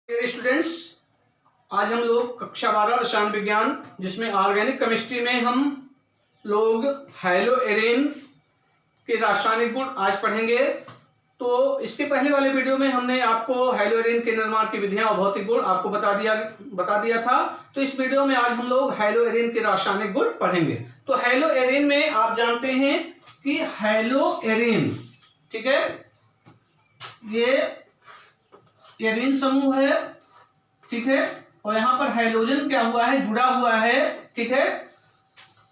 Students, आज हम लोग कक्षा 12 रसायन विज्ञान जिसमें ऑर्गेनिक केमिस्ट्री में हम लोग हेलोएरेन के रासायनिक गुण आज पढ़ेंगे। तो इसके पहले वाले वीडियो में हमने आपको हेलोएरेन के निर्माण की विधियां और भौतिक गुण आपको बता दिया था। तो इस वीडियो में आज हम लोग हेलोएरेन के रासायनिक गुण पढ़ेंगे। तो हेलोएरेन में आप जानते हैं कि हेलोएरेन, ठीक है, ये एरीन समूह है, ठीक है, और यहां पर हाइड्रोजन क्या हुआ है, जुड़ा हुआ है, ठीक है।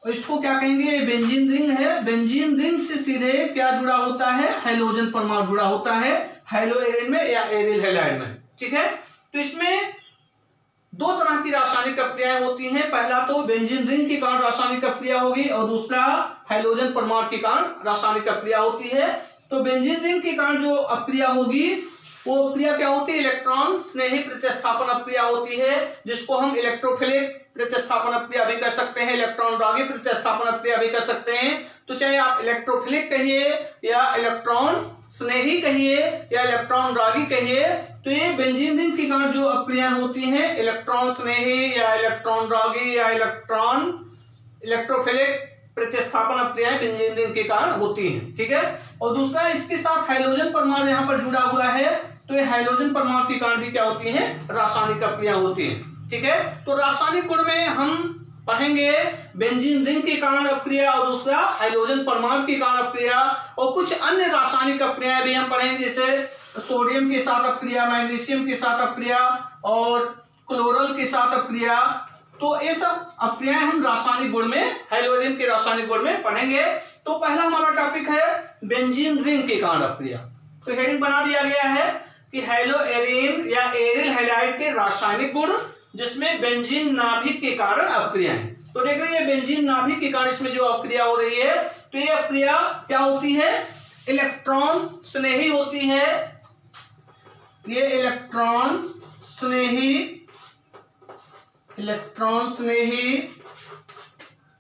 और इसको क्या कहेंगे, बेंजीन रिंग है। बेंजीन रिंग से सीधे क्या जुड़ा होता है, हाइड्रोजन परमाणु जुड़ा होता है हेलोएरेन में या एरिल हैलाइड में, ठीक है। तो इसमें दो तरह की रासायनिक क्रियाएं होती हैं। पहला तो बेंजीन रिंग के कारण रासायनिक क्रिया होगी और दूसरा हाइड्रोजन परमाणु के कारण रासायनिक क्रिया होती है। तो बेंजीन रिंग के कारण जो अक्रिया होगी वो अक्रिया क्या होती है, इलेक्ट्रॉन स्नेही प्रतिस्थापन अक्रिया होती है, जिसको हम इलेक्ट्रोफिलिक प्रतिस्थापन अक्रिया भी कर सकते हैं, इलेक्ट्रॉन रागी प्रतिस्थापन अक्रिया भी कर सकते हैं। तो चाहे आप इलेक्ट्रोफिलिक कहिए या इलेक्ट्रॉन स्नेही कहिए या इलेक्ट्रॉन रागी कहिए, तो ये बेंजीन रिंग के कारण जो अक्रिया होती हैं, इलेक्ट्रॉन स्नेही या इलेक्ट्रॉन रागी या इलेक्ट्रोफिलिक प्रतिस्थापन अक्रियाएं बेंजीन रिंग के कारण होती हैं, ठीक है। और दूसरा, इसके साथ हाइड्रोजन परमाणु यहाँ पर जुड़ा हुआ है, तो ये हाइड्रोजन परमाणु के कारण भी क्या होती है, रासायनिक अक्रिया होती है, ठीक है। तो रासायनिक गुण में हम पढ़ेंगे बेंजीन रिंग के कारण अक्रिया और दूसरा हाइड्रोजन परमाणु के कारण अक्रिया, और कुछ अन्य रासायनिक अक्रियाएं भी हम पढ़ेंगे, जैसे सोडियम के साथ अक्रिया, मैग्नीशियम के साथ अक्रिया और क्लोरल के साथ अक्रिया। तो ये सब अक्रियाएं हम रासायनिक गुण में, हेलोएरेन के रासायनिक गुण में पढ़ेंगे। तो पहला हमारा टॉपिक है बेंजीन रिंग के कारण अक्रिया। तो हेडिंग बना दिया गया है कि हेलोएरेन या एरिल हैलाइड के रासायनिक गुण, जिसमें बेंजीन नाभिक के कारण अक्रिया है। तो देख रहे हैं बेंजीन नाभिक के कारण इसमें जो अक्रिया हो रही है, तो ये अक्रिया क्या होती है, इलेक्ट्रॉन स्नेही होती है। ये इलेक्ट्रॉन स्नेही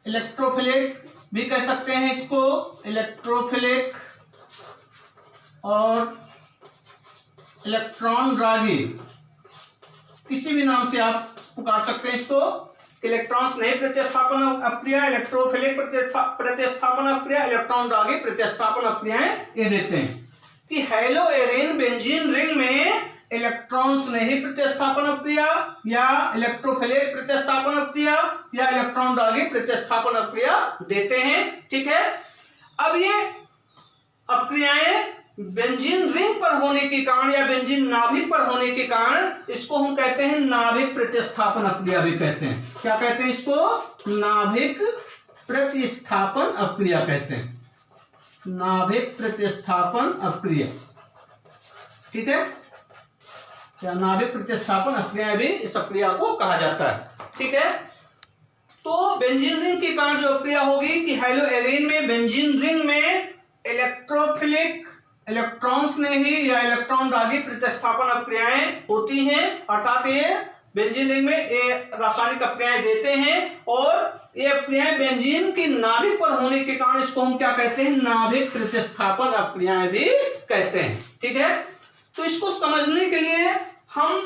इलेक्ट्रोफिलिक भी कह सकते हैं इसको, इलेक्ट्रोफिलिक और इलेक्ट्रॉन रागी, किसी भी नाम से आप पुकार सकते हैं इसको। इलेक्ट्रॉन स्नेही प्रतिस्थापन अक्रिया, इलेक्ट्रोफिलिक प्रतिस्थापन अक्रिया, इलेक्ट्रॉन रागी प्रतिस्थापन अक्रियाएं ये देते हैं कि हेलोएरेन बेंजीन रिंग में इलेक्ट्रॉन स्नेही प्रतिस्थापन अक्रिया या इलेक्ट्रोफिलिक प्रतिस्थापन अक्रिया या इलेक्ट्रॉन रागी प्रतिस्थापन अक्रिया देते हैं, ठीक है। अब ये अक्रियाएं बेंजीन रिंग पर होने के कारण या बेंजीन नाभिक पर होने के कारण इसको हम कहते हैं नाभिक प्रतिस्थापन अक्रिया भी कहते हैं। क्या कहते हैं इसको, नाभिक प्रतिस्थापन अक्रिया कहते हैं, नाभिक प्रतिस्थापन अक्रिया, ठीक है, या नाभिक प्रतिस्थापन अक्रिया भी इस अक्रिया को कहा जाता है, ठीक है। तो बेंजीन रिंग के कारण जो अक्रिया होगी कि हेलोएरेन में बेंजीन रिंग में इलेक्ट्रोफिलिक, इलेक्ट्रॉन स्नेही या इलेक्ट्रॉन रागी प्रतिस्थापन अक्रियाएं होती हैं, अर्थात ये बेंजीन रिंग में ये रासायनिक अक्रियाएं देते हैं, और ये अक्रियाएं बेंजीन की नाभिक पर होने के कारण इसको हम क्या कहते हैं, नाभिक प्रतिस्थापन अक्रियाएं भी कहते हैं, ठीक है। तो इसको समझने के लिए हम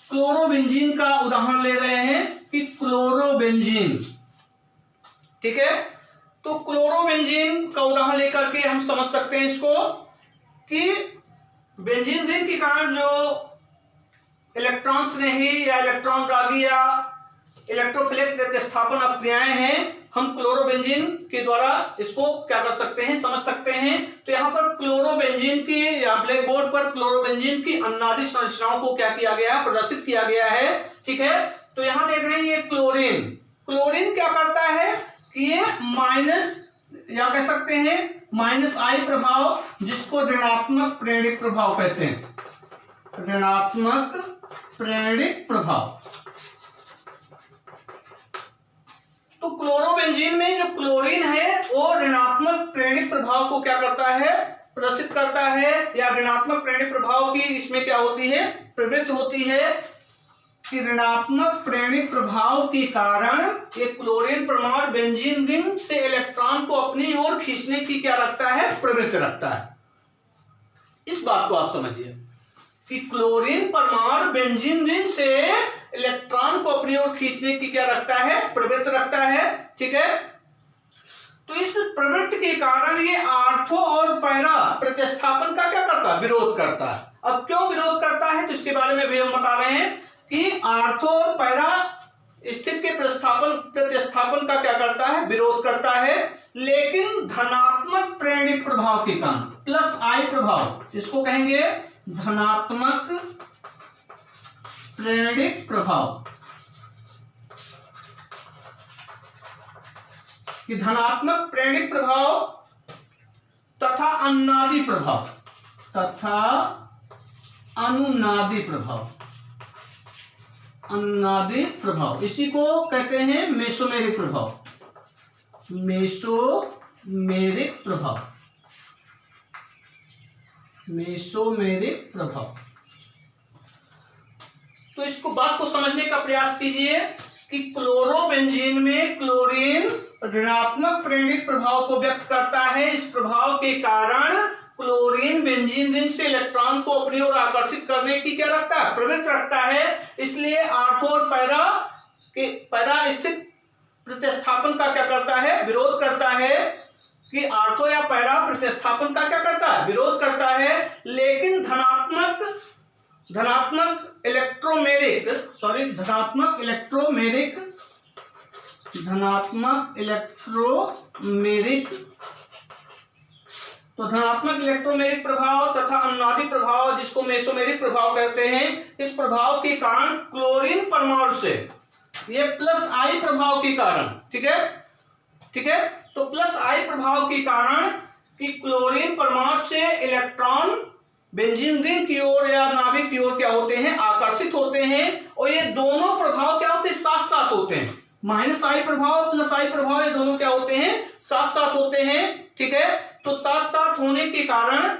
क्लोरोबेंजीन का उदाहरण ले रहे हैं कि क्लोरोबेंजीन, ठीक है। तो क्लोरोबेंजीन का उदाहरण लेकर के हम समझ सकते हैं इसको कि बेंजीन रिंग के कारण जो इलेक्ट्रॉन स्नेही या इलेक्ट्रॉन रागी या इलेक्ट्रोफिलिक प्रतिस्थापन अक्रियाएं हैं, हम क्लोरोबेंजीन के द्वारा इसको क्या कर सकते हैं, समझ सकते हैं। तो यहाँ पर क्लोरोबेंजीन की या ब्लैक बोर्ड पर क्लोरोबेंजीन की अन्नादि संरचनाओं को क्या किया गया है, प्रदर्शित किया गया है, ठीक है। तो यहाँ देख रहे हैं ये क्लोरीन क्या करता है कि ये माइनस या कह सकते हैं -I प्रभाव, जिसको ऋणात्मक प्रेरणिक प्रभाव कहते हैं, ऋणात्मक प्रेरणिक प्रभाव। तो क्लोरोबेंजीन में जो क्लोरीन है वो ऋणात्मक प्रेरणिक प्रभाव को क्या करता है, प्रदर्शित करता है, या ऋणात्मक प्रेरणिक प्रभाव की इसमें क्या होती है, प्रवृत्ति होती है कि ऋणात्मक प्रेरणिक प्रभाव के कारण एक क्लोरीन परमाणु बेंजीन रिंग से इलेक्ट्रॉन को अपनी ओर खींचने की क्या रखता है, प्रवृत्ति रखता है। इस बात को आप समझिए। कि क्लोरीन परमाणु बेंजीन रिंग से इलेक्ट्रॉन को अपनी ओर खींचने की क्या रखता है, प्रवृत्ति रखता है। ठीक है, तो इस प्रवृत्ति के कारण ये आर्थो और पैरा प्रतिस्थापन का क्या करता है, विरोध करता है। अब क्यों विरोध करता है तो इसके बारे में भी हम बता रहे हैं कि आर्थो और पैरा स्थिति के प्रतिस्थापन का क्या करता है, विरोध करता है, लेकिन धनात्मक प्रेरणिक प्रभाव के कारण, प्लस आई प्रभाव, इसको कहेंगे धनात्मक प्रेरणिक प्रभाव, कि धनात्मक प्रेरणिक प्रभाव तथा अनुनादी प्रभाव तथा अनुनादी प्रभाव, अनुनादी प्रभाव, इसी को कहते हैं मेसोमेरिक प्रभाव, मेसोमेरिक प्रभाव, मेसोमेरिक प्रभाव। तो इसको बात को समझने का प्रयास कीजिए कि क्लोरोबेंजीन में क्लोरीन ऋणात्मक प्रेरणिक प्रभाव को व्यक्त करता है। इस प्रभाव के कारण क्लोरीन बेंजीन रिंग से इलेक्ट्रॉन को अपनी ओर आकर्षित करने की क्या रखता है, प्रवृत्ति रखता है। इसलिए आर्थो और पैरा स्थित प्रतिस्थापन का क्या करता है, विरोध करता है, कि आर्थो या पैरा प्रतिस्थापन का क्या करता है, विरोध करता है, लेकिन धनात्मक इलेक्ट्रोमेरिक तो धनात्मक इलेक्ट्रोमेरिक प्रभाव तथा अनुनादी प्रभाव, जिसको मेसोमेरिक प्रभाव कहते हैं, इस प्रभाव के कारण क्लोरीन परमाणु से, ये प्लस आई प्रभाव के कारण, ठीक है, तो प्लस आई प्रभाव के कारण कि क्लोरीन परमाणु से इलेक्ट्रॉन बेंजीन रिंग की ओर या नाभिक की ओर क्या होते हैं, आकर्षित होते हैं। और ये दोनों प्रभाव क्या होते हैं, साथ साथ होते हैं। माइनस आई प्रभाव प्लस आई प्रभाव, ये दोनों क्या होते हैं, साथ साथ होते हैं। ठीक है, तो साथ साथ होने के कारण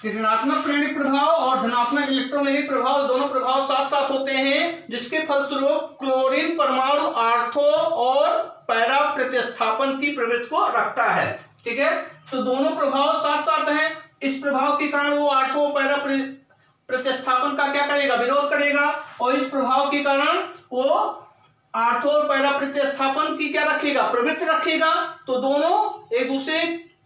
ऋणात्मक प्रेरणिक प्रभाव और धनात्मक इलेक्ट्रोमेरिक प्रभाव, दोनों प्रभाव साथ साथ होते हैं, जिसके फलस्वरूप क्लोरीन परमाणु आर्थो और पैरा प्रतिस्थापन की प्रवृत्ति को रखता है। ठीक है, तो दोनों प्रभाव साथ साथ हैं। इस प्रभाव के कारण वो आर्थो पैरा प्रतिस्थापन का क्या करेगा, विरोध करेगा, और इस प्रभाव के कारण वो आर्थो और पैरा प्रतिस्थापन की क्या रखेगा, प्रवृत्ति रखेगा। तो दोनों एक दूसरे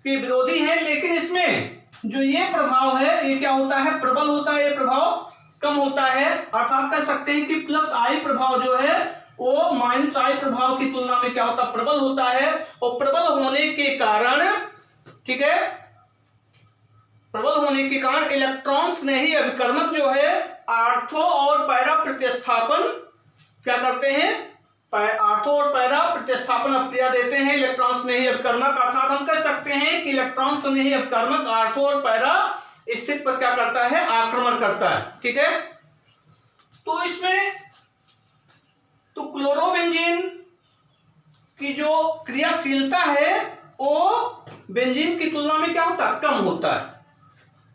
के विरोधी हैं, लेकिन इसमें जो ये प्रभाव है ये क्या होता है, प्रबल होता है, ये प्रभाव कम होता है। अर्थात कह सकते हैं कि प्लस आई प्रभाव जो है वो माइनस आई प्रभाव की तुलना में क्या होता है, प्रबल होता है। और प्रबल होने के कारण, ठीक है, प्रबल होने के कारण इलेक्ट्रॉन्स ने ही अभिकर्मक जो है आर्थो और पैरा प्रतिस्थापन क्या करते हैं, आर्थो और पैरा प्रतिस्थापन अभिक्रिया देते हैं। इलेक्ट्रॉन्स ने ही अभिकर्मक, अर्थात हम कह सकते हैं कि इलेक्ट्रॉन्स ने ही अभिकर्मक आर्थो और पैरा स्थिति पर क्या करता है, आक्रमण करता है। ठीक है, तो इसमें तो क्लोरोबेंजीन की जो क्रियाशीलता है वो बेंजीन की तुलना में क्या होता है, कम होता है।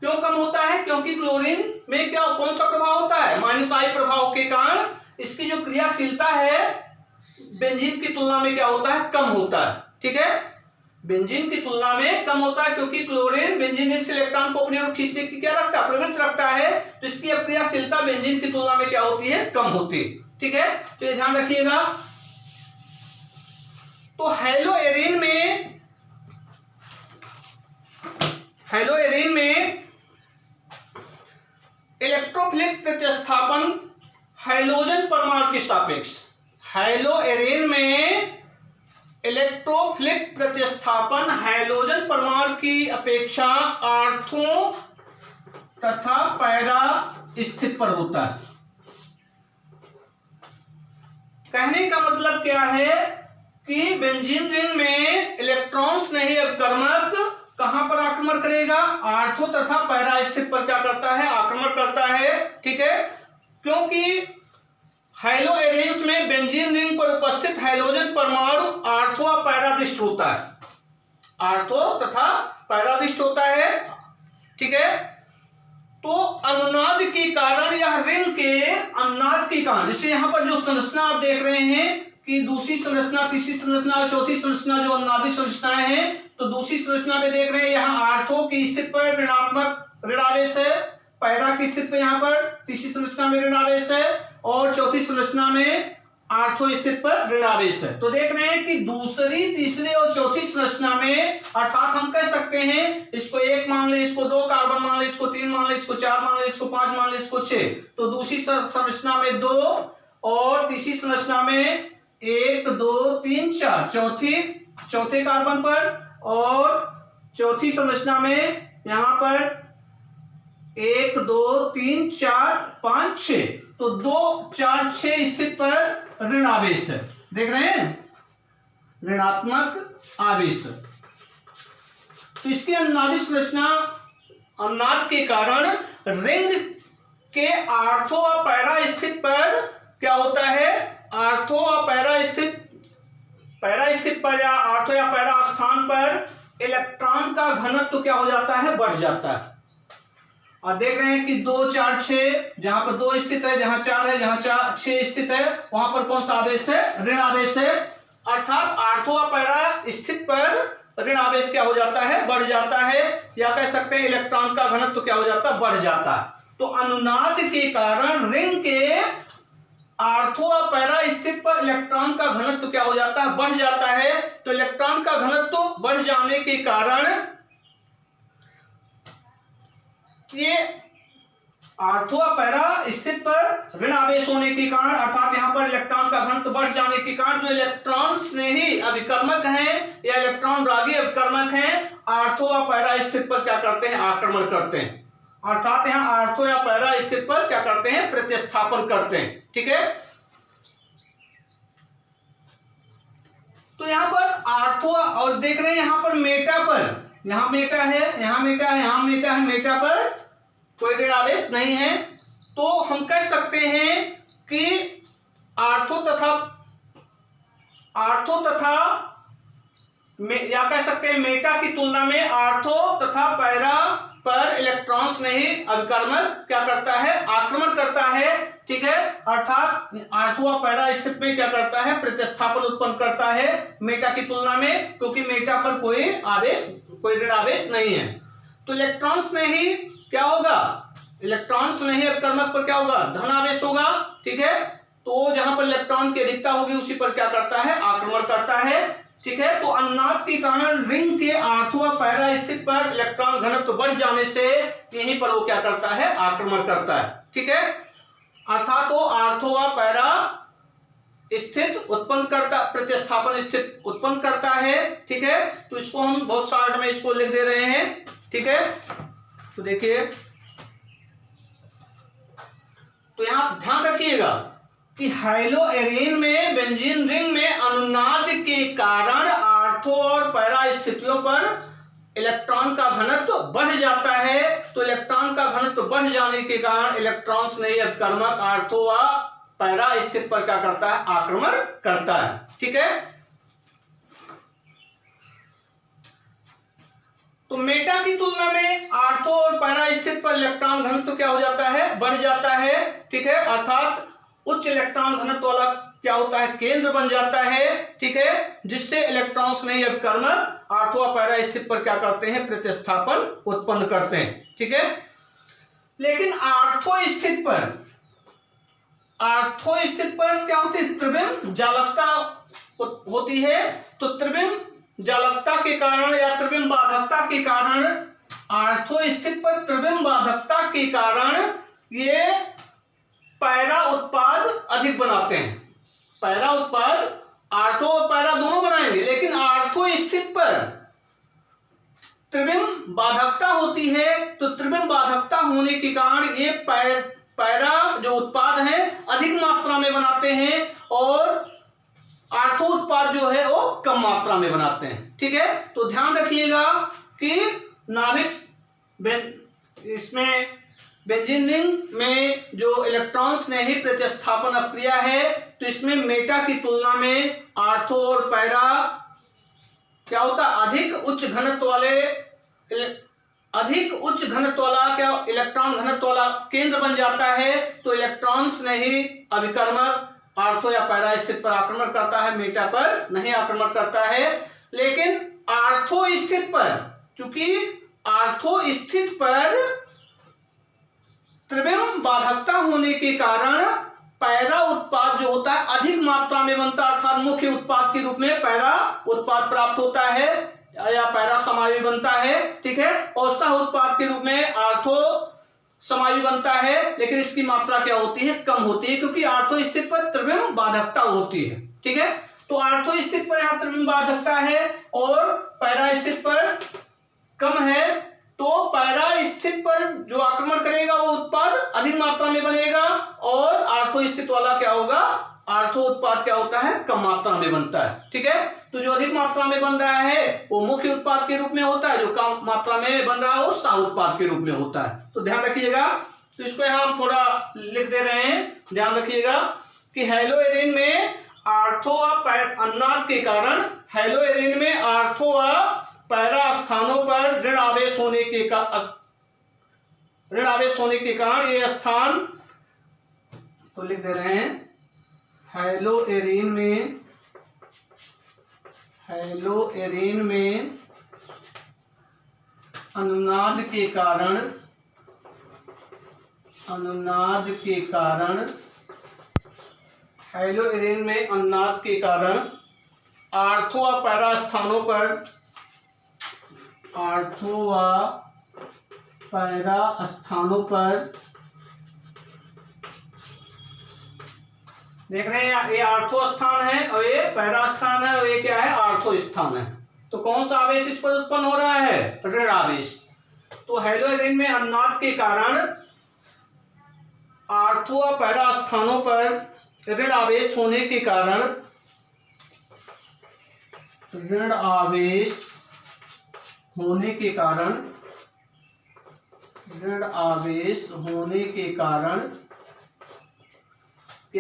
क्यों कम होता है, क्योंकि क्लोरीन में क्या कौन सा प्रभाव होता है, माइनस आई प्रभाव के कारण इसकी जो क्रियाशीलता है बेंजीन की तुलना में क्या होता है, कम होता है। ठीक है, बेंजीन की तुलना में कम होता है, क्योंकि क्लोरीन बेंजीन से इलेक्ट्रॉन को अपनी ओर खींचने की क्या रखता है, प्रवृत्ति रखता है। तो इसकी अक्रियाशीलता बेंजीन की तुलना में क्या होती है, कम होती है। ठीक है, तो ये ध्यान रखिएगा। तो हेलोएरिन में इलेक्ट्रोफिलिक प्रतिस्थापन हाइड्रोजन परमाणु के सापेक्ष, हेलोएरिन में इलेक्ट्रोफिलिक प्रतिस्थापन हाइड्रोजन परमाणु की अपेक्षा आर्थो तथा पैरा स्थिति पर होता है। कहने का मतलब क्या है कि बेंजीन रिंग में इलेक्ट्रॉन्स नहीं अभिकर्मक कहां पर आक्रमण करेगा, आर्थो तथा पैरा स्थिति पर क्या करता है, आक्रमण करता है। ठीक है, क्योंकि हेलोएरिन्स में बेंजीन रिंग पर उपस्थित हाइड्रोजन परमाणु आर्थो और पैरादिष्ट होता है, आर्थो तथा पैरादिष्ट होता है। ठीक है, तो अनुनाद के कारण यह रिंग के अनुनाद के कारण, जैसे यहां पर जो संरचना आप देख रहे हैं कि दूसरी संरचना, तीसरी संरचना और चौथी संरचना जो अनुनादी संरचनाएं हैं, तो दूसरी संरचना में देख रहे हैं यहाँ आर्थो की स्थिति पर ऋणात्मक ऋणावेश है, पैरा की स्थिति पर यहाँ पर तीसरी संरचना में ऋणावेश है और चौथी संरचना में आर्थो स्थिति पर ऋणावेश है। तो देख रहे हैं कि दूसरी, तीसरी और चौथी संरचना में अर्थात हम कह सकते हैं इसको 1 मान ले, इसको 2 कार्बन मान ले, इसको 3 मान ले, इसको 4 मान ले, इसको 5 मान ले, इसको 6। तो दूसरी संरचना में 2 और तीसरी संरचना में 1 2 3 4 चौथे कार्बन पर और चौथी संरचना में यहां पर 1 2 3 4 5 6। तो 2 4 6 स्थिति पर ऋण आवेश है, देख रहे हैं, ऋणात्मक आवेश। तो इसकी अनुनादी संरचना अनुनाद के कारण रिंग के आर्थो और पैरा स्थिति पर क्या होता है, आर्थो और पैरा स्थिति पर या आर्थो या पैरा स्थान पर इलेक्ट्रॉन का घनत्व क्या हो जाता है, बढ़ जाता है। और देख रहे हैं कि 2 4 6 जहां पर 2 स्थित है, जहां 4 है, जहां 6 स्थित है, वहां पर कौन सा आवेश है, ऋण आवेश है। अर्थात आर्थो और पैरा स्थित पर ऋण आवेश क्या हो जाता है, बढ़ जाता है, या कह सकते हैं इलेक्ट्रॉन का घनत्व क्या हो जाता है, बढ़ जाता है। तो अनुनाद के कारण रिंग के आर्थो और पैरा स्थिति पर इलेक्ट्रॉन का घनत्व क्या हो जाता है, बढ़ जाता है। तो इलेक्ट्रॉन का घनत्व बढ़ जाने के कारण ये आर्थो और पैरा स्थिति पर ऋण आवेश होने के कारण अर्थात यहां पर इलेक्ट्रॉन का घनत्व बढ़ जाने के कारण जो इलेक्ट्रॉन स्नेही अभिकर्मक हैं या इलेक्ट्रॉन रागी अभिकर्मक हैं, आर्थो और पैरा स्थिति पर क्या करते हैं, आक्रमण करते हैं। अर्थात यहां आर्थो या पैरा स्थिति पर क्या करते हैं, प्रतिस्थापन करते हैं। ठीक है, तो यहां पर आर्थो और देख रहे हैं यहां पर मेटा पर, यहां मेटा है, यहां मेटा है, यहां मेटा है, मेटा पर कोई ऋण आवेश नहीं है। तो हम कह सकते हैं कि आर्थो तथा या कह सकते हैं मेटा की तुलना में आर्थो तथा पैरा पर इलेक्ट्रॉन्स नहीं अभिकर्मक क्या करता है, आक्रमण करता है। ठीक है, अर्थात आर्थो और पैरा स्थिति में क्या करता है, प्रतिस्थापन उत्पन्न करता है मेटा की तुलना में, क्योंकि मेटा पर कोई ऋण आवेश नहीं है। तो इलेक्ट्रॉन्स में ही क्या होगा, इलेक्ट्रॉन्स नहीं अभिकर्मक पर क्या होगा, धन आवेश होगा। ठीक है, तो जहां पर इलेक्ट्रॉन की अधिकता होगी उसी पर क्या करता है, आक्रमण करता है। ठीक है, तो अनुनाद के कारण रिंग के आर्थो और पैरा स्थिति पर इलेक्ट्रॉन घनत्व बढ़ जाने से यहीं पर वो क्या करता है, आक्रमण करता है। ठीक है, अर्थात वो आर्थो और पैरा स्थिति उत्पन्न करता, प्रतिस्थापन स्थिति उत्पन्न करता है। ठीक है, तो इसको हम बहुत शॉर्ट में इसको लिख दे रहे हैं। ठीक है, तो देखिए, तो यहां ध्यान रखिएगा कि हाइलोएरिन में बेंजीन रिंग में अनुनाद के कारण आर्थो और पैरा स्थितियों पर इलेक्ट्रॉन का घनत्व बढ़ जाता है। तो इलेक्ट्रॉन का घनत्व बढ़ जाने के कारण इलेक्ट्रॉन्स नहीं अभिकर्मक आर्थो व पैरा स्थिति पर क्या करता है, आक्रमण करता है। ठीक है, तो मेटा की तुलना में आर्थो और पैरा स्थिति पर इलेक्ट्रॉन घनत्व क्या हो जाता है, बढ़ जाता है। ठीक है, अर्थात उच्च इलेक्ट्रॉन घनत्व वाला क्या होता है, केंद्र बन जाता है। ठीक है, जिससे इलेक्ट्रॉन्स नहीं अभिकर्मक आर्थो और पैरा स्थिति पर क्या करते हैं, प्रतिस्थापन उत्पन्न करते हैं। ठीक है, लेकिन आर्थो स्थिति पर क्या होती है, त्रिविम जालकता होती है। तो त्रिविम जालकता के कारण या त्रिविम बाधकता के कारण आर्थो स्थिति पर त्रिविम बाधकता के कारण ये पैरा उत्पाद अधिक बनाते हैं। पैरा उत्पाद आर्थो और पैरा दोनों बनाएंगे, लेकिन आर्थो स्थिति पर त्रिविम बाधकता होती है। तो त्रिविम बाधकता होने के कारण ये पैरा जो उत्पाद है अधिक मात्रा में बनाते हैं और आर्थो उत्पाद जो है वो कम मात्रा में बनाते हैं। ठीक है, तो ध्यान रखिएगा कि नाभिक इसमें बेंजीन रिंग में जो इलेक्ट्रॉन्स ने ही प्रतिस्थापन अपक्रिया है, तो इसमें मेटा की तुलना में आर्थो और पैरा क्या होता है, अधिक उच्च घनत्व वाला क्या इलेक्ट्रॉन घनत्व वाला केंद्र बन जाता है। तो इलेक्ट्रॉन्स ने ही अभिकर्मक आर्थो या पैरा स्थिति पर आक्रमण करता है, मेटा पर नहीं आक्रमण करता है। लेकिन आर्थो स्थित पर, चूंकि आर्थो स्थित पर त्रिविम बाधकता होने के कारण पैरा उत्पाद जो होता है अधिक मात्रा में बनता है, अर्थात मुख्य उत्पाद के रूप में पैरा उत्पाद प्राप्त होता है या पैरा समायु बनता है, ठीक है। और सह उत्पाद के रूप में आर्थो समायु बनता है, लेकिन इसकी मात्रा क्या होती है, कम होती है, क्योंकि आर्थो स्थित पर त्रिविम बाधकता होती है, ठीक है। तो आर्थो स्थित पर यहां त्रिविम बाधकता है और पैरा स्थित पर कम है, तो पैरा स्थित पर जो आक्रमण करेगा वो उत्पाद अधिक मात्रा में बनेगा और आर्थो स्थित वाला क्या होगा, आर्थो उत्पाद क्या होता है, कम मात्रा में बनता है, ठीक है। तो जो अधिक मात्रा में बन रहा है वो मुख्य उत्पाद के रूप में होता है, जो कम मात्रा में बन रहा है वो सह उत्पाद के रूप में होता है। तो ध्यान रखिएगा। तो इसको हम थोड़ा लिख दे रहे हैं, ध्यान रखिएगा कि हेलोएरिन में आर्थो अन्नाद के कारण, हेलोएरिन में आर्थो पैरा स्थानों पर ऋण आवेश होने के कारण ये स्थान, तो लिख दे रहे हैं हेलोएरिन में अनुनाद के कारण हेलोएरिन में अनुनाद के कारण आर्थो व पैरा स्थानों पर देख रहे हैं, ये आर्थो स्थान है और ये पैरा स्थान है और ये क्या है, आर्थो स्थान है। तो कौन सा आवेश इस पर उत्पन्न हो रहा है, ऋण आवेश। तो हेलोएरिन में अनुनाद के कारण आर्थो व पैरा स्थानों पर ऋण आवेश होने के कारण ऋण आवेश होने के कारण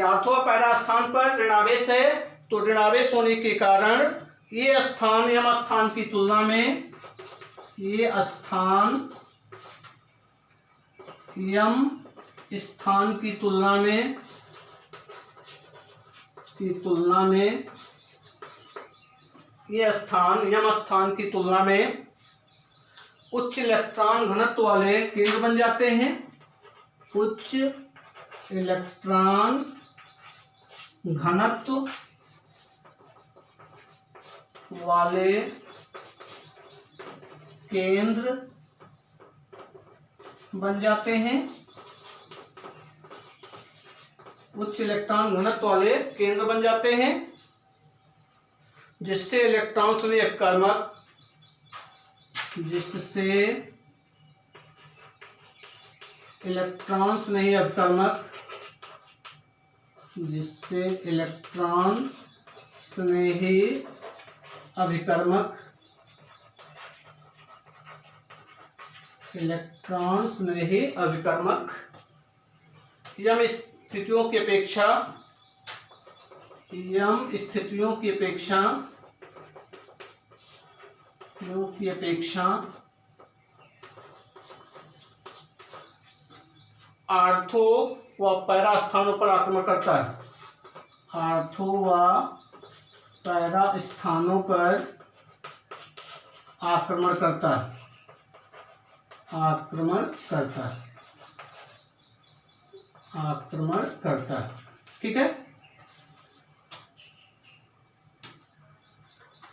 आर्थो पैरा स्थान पर ऋण आवेश है, तो ऋण आवेश होने के कारण ये स्थान यम स्थान की तुलना में, ये स्थान यम स्थान की तुलना में ये स्थान यम स्थान की तुलना में उच्च इलेक्ट्रॉन घनत्व वाले केंद्र बन जाते हैं। उच्च इलेक्ट्रॉन घनत्व वाले केंद्र बन जाते हैं। उच्च इलेक्ट्रॉन घनत्व वाले केंद्र बन जाते हैं, जिससे इलेक्ट्रॉन्स में अपकर्मक इलेक्ट्रॉन स्नेही अभिकर्मक यम स्थितियों की अपेक्षा आर्थो व पैरा स्थानों पर आक्रमण करता है। आर्थो व पैरा स्थानों पर आक्रमण करता है। ठीक है,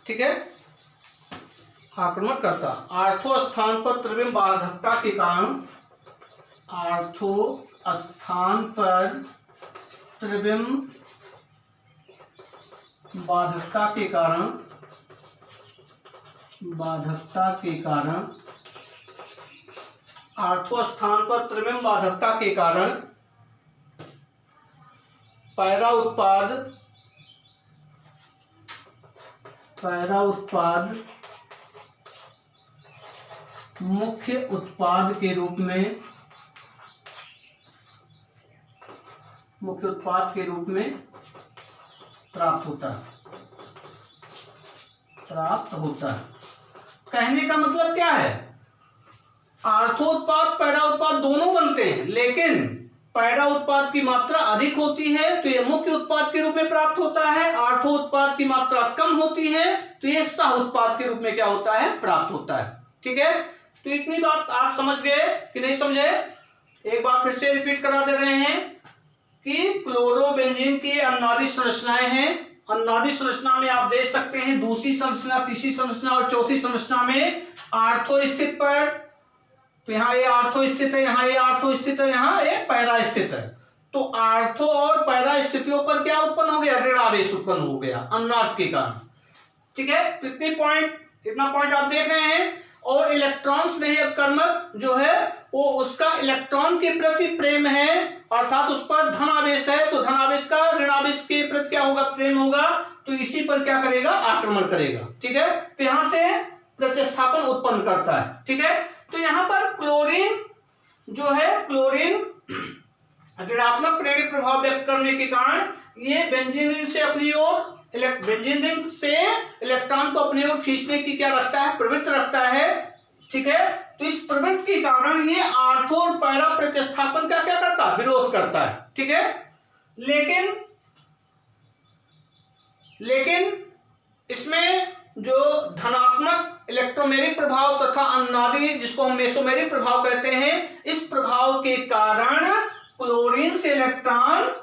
ठीक है, आक्रमण करता। आर्थो स्थान पर त्रिविम बाधकता के कारण, आर्थो स्थान पर त्रिविम बाधकता के कारण आर्थो स्थान पर त्रिविम बाधकता के कारण पैरा उत्पाद मुख्य उत्पाद के रूप में प्राप्त होता है। कहने का मतलब क्या है, आर्थो उत्पाद पैरा उत्पाद दोनों बनते हैं, लेकिन पैरा उत्पाद की मात्रा अधिक होती है तो ये मुख्य उत्पाद के रूप में प्राप्त होता है, आठों उत्पाद की मात्रा कम होती है तो ये सह उत्पाद के रूप में क्या होता है, प्राप्त होता है। ठीक है, तो इतनी बात आप समझ गए कि नहीं समझे? एक बार फिर से रिपीट करा दे रहे हैं कि क्लोरोबेंजीन की अनुनादी संरचनाएं हैं। अनुनादी संरचना में आप देख सकते हैं दूसरी संरचना, तीसरी संरचना और चौथी संरचना में आर्थो स्थित पर, तो यहाँ ये आर्थो स्थित है, यहाँ ये आर्थो स्थित है, यहाँ ये पैरा स्थित है। तो आर्थो और पैरा स्थितियों पर क्या उत्पन्न हो गया, ऋण आवेश उत्पन्न हो गया अनुनाद के कारण। ठीक है, तो इतना पॉइंट आप देख रहे हैं। और इलेक्ट्रॉन स्नेही अपकर्मक जो है वो उसका इलेक्ट्रॉन के प्रति प्रेम है, अर्थात उस पर धन आवेश है, तो धन आवेश का ऋण आवेश के प्रति क्या होगा, प्रेम होगा, तो इसी पर क्या करेगा, आक्रमण करेगा। ठीक है, तो यहां से प्रतिस्थापन उत्पन्न करता है। ठीक है, तो यहां पर क्लोरीन जो है, क्लोरीन ऋणात्मक प्रेरित प्रभाव व्यक्त करने के कारण ये बेंजीन रिंग से अपनी ओर, बेंजीन रिंग से इलेक्ट्रॉन को अपनी ओर खींचने की क्या रखता है, प्रवृत्ति रखता है। ठीक है, तो इस प्रवृत्ति के कारण ये आर्थो और पैरा प्रतिस्थापन का क्या करता है, विरोध करता है। ठीक है, लेकिन इसमें जो धनात्मक इलेक्ट्रोमेरिक प्रभाव तथा अनुनादी जिसको हम मेसोमेरिक प्रभाव कहते हैं, इस प्रभाव के कारण क्लोरीन से इलेक्ट्रॉन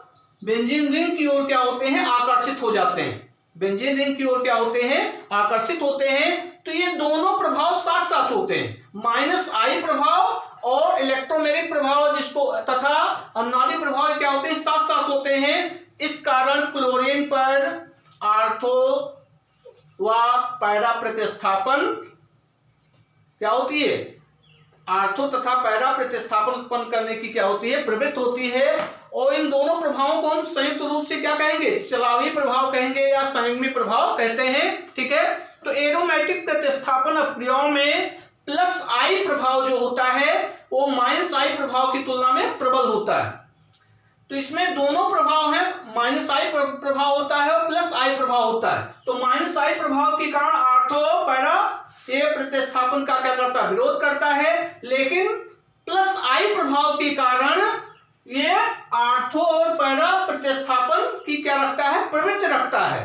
बेंजीन रिंग की ओर क्या होते हैं, आकर्षित हो जाते हैं। बेंजीन रिंग की ओर क्या होते हैं, आकर्षित होते हैं। तो ये दोनों प्रभाव साथ साथ होते हैं, -I प्रभाव और इलेक्ट्रोमेरिक प्रभाव जिसको तथा अनुनादी प्रभाव क्या होते हैं, साथ साथ होते हैं। इस कारण क्लोरीन पर आर्थो व पैरा प्रतिस्थापन क्या होती है, आर्थो तथा पैरा प्रतिस्थापन उत्पन्न करने की क्या होती है, प्रवृत्ति होती है। और इन दोनों प्रभावों को हम संयुक्त रूप से क्या कहेंगे, चलावी प्रभाव कहेंगे या संयुग्मी प्रभाव कहते हैं। ठीक है, तो एरोमेटिक प्रतिस्थापन अपक्रियाओं में +I प्रभाव जो होता है वो -I प्रभाव की तुलना में प्रबल होता है। तो इसमें दोनों प्रभाव हैं, -I प्रभाव होता है और +I प्रभाव होता है। तो -I प्रभाव के कारण आर्थो पैरा ये प्रतिस्थापन का क्या करता है, विरोध करता है। लेकिन +I प्रभाव के कारण ये आर्थो और पैरा प्रतिस्थापन की क्या रखता है, प्रवृत्ति रखता है।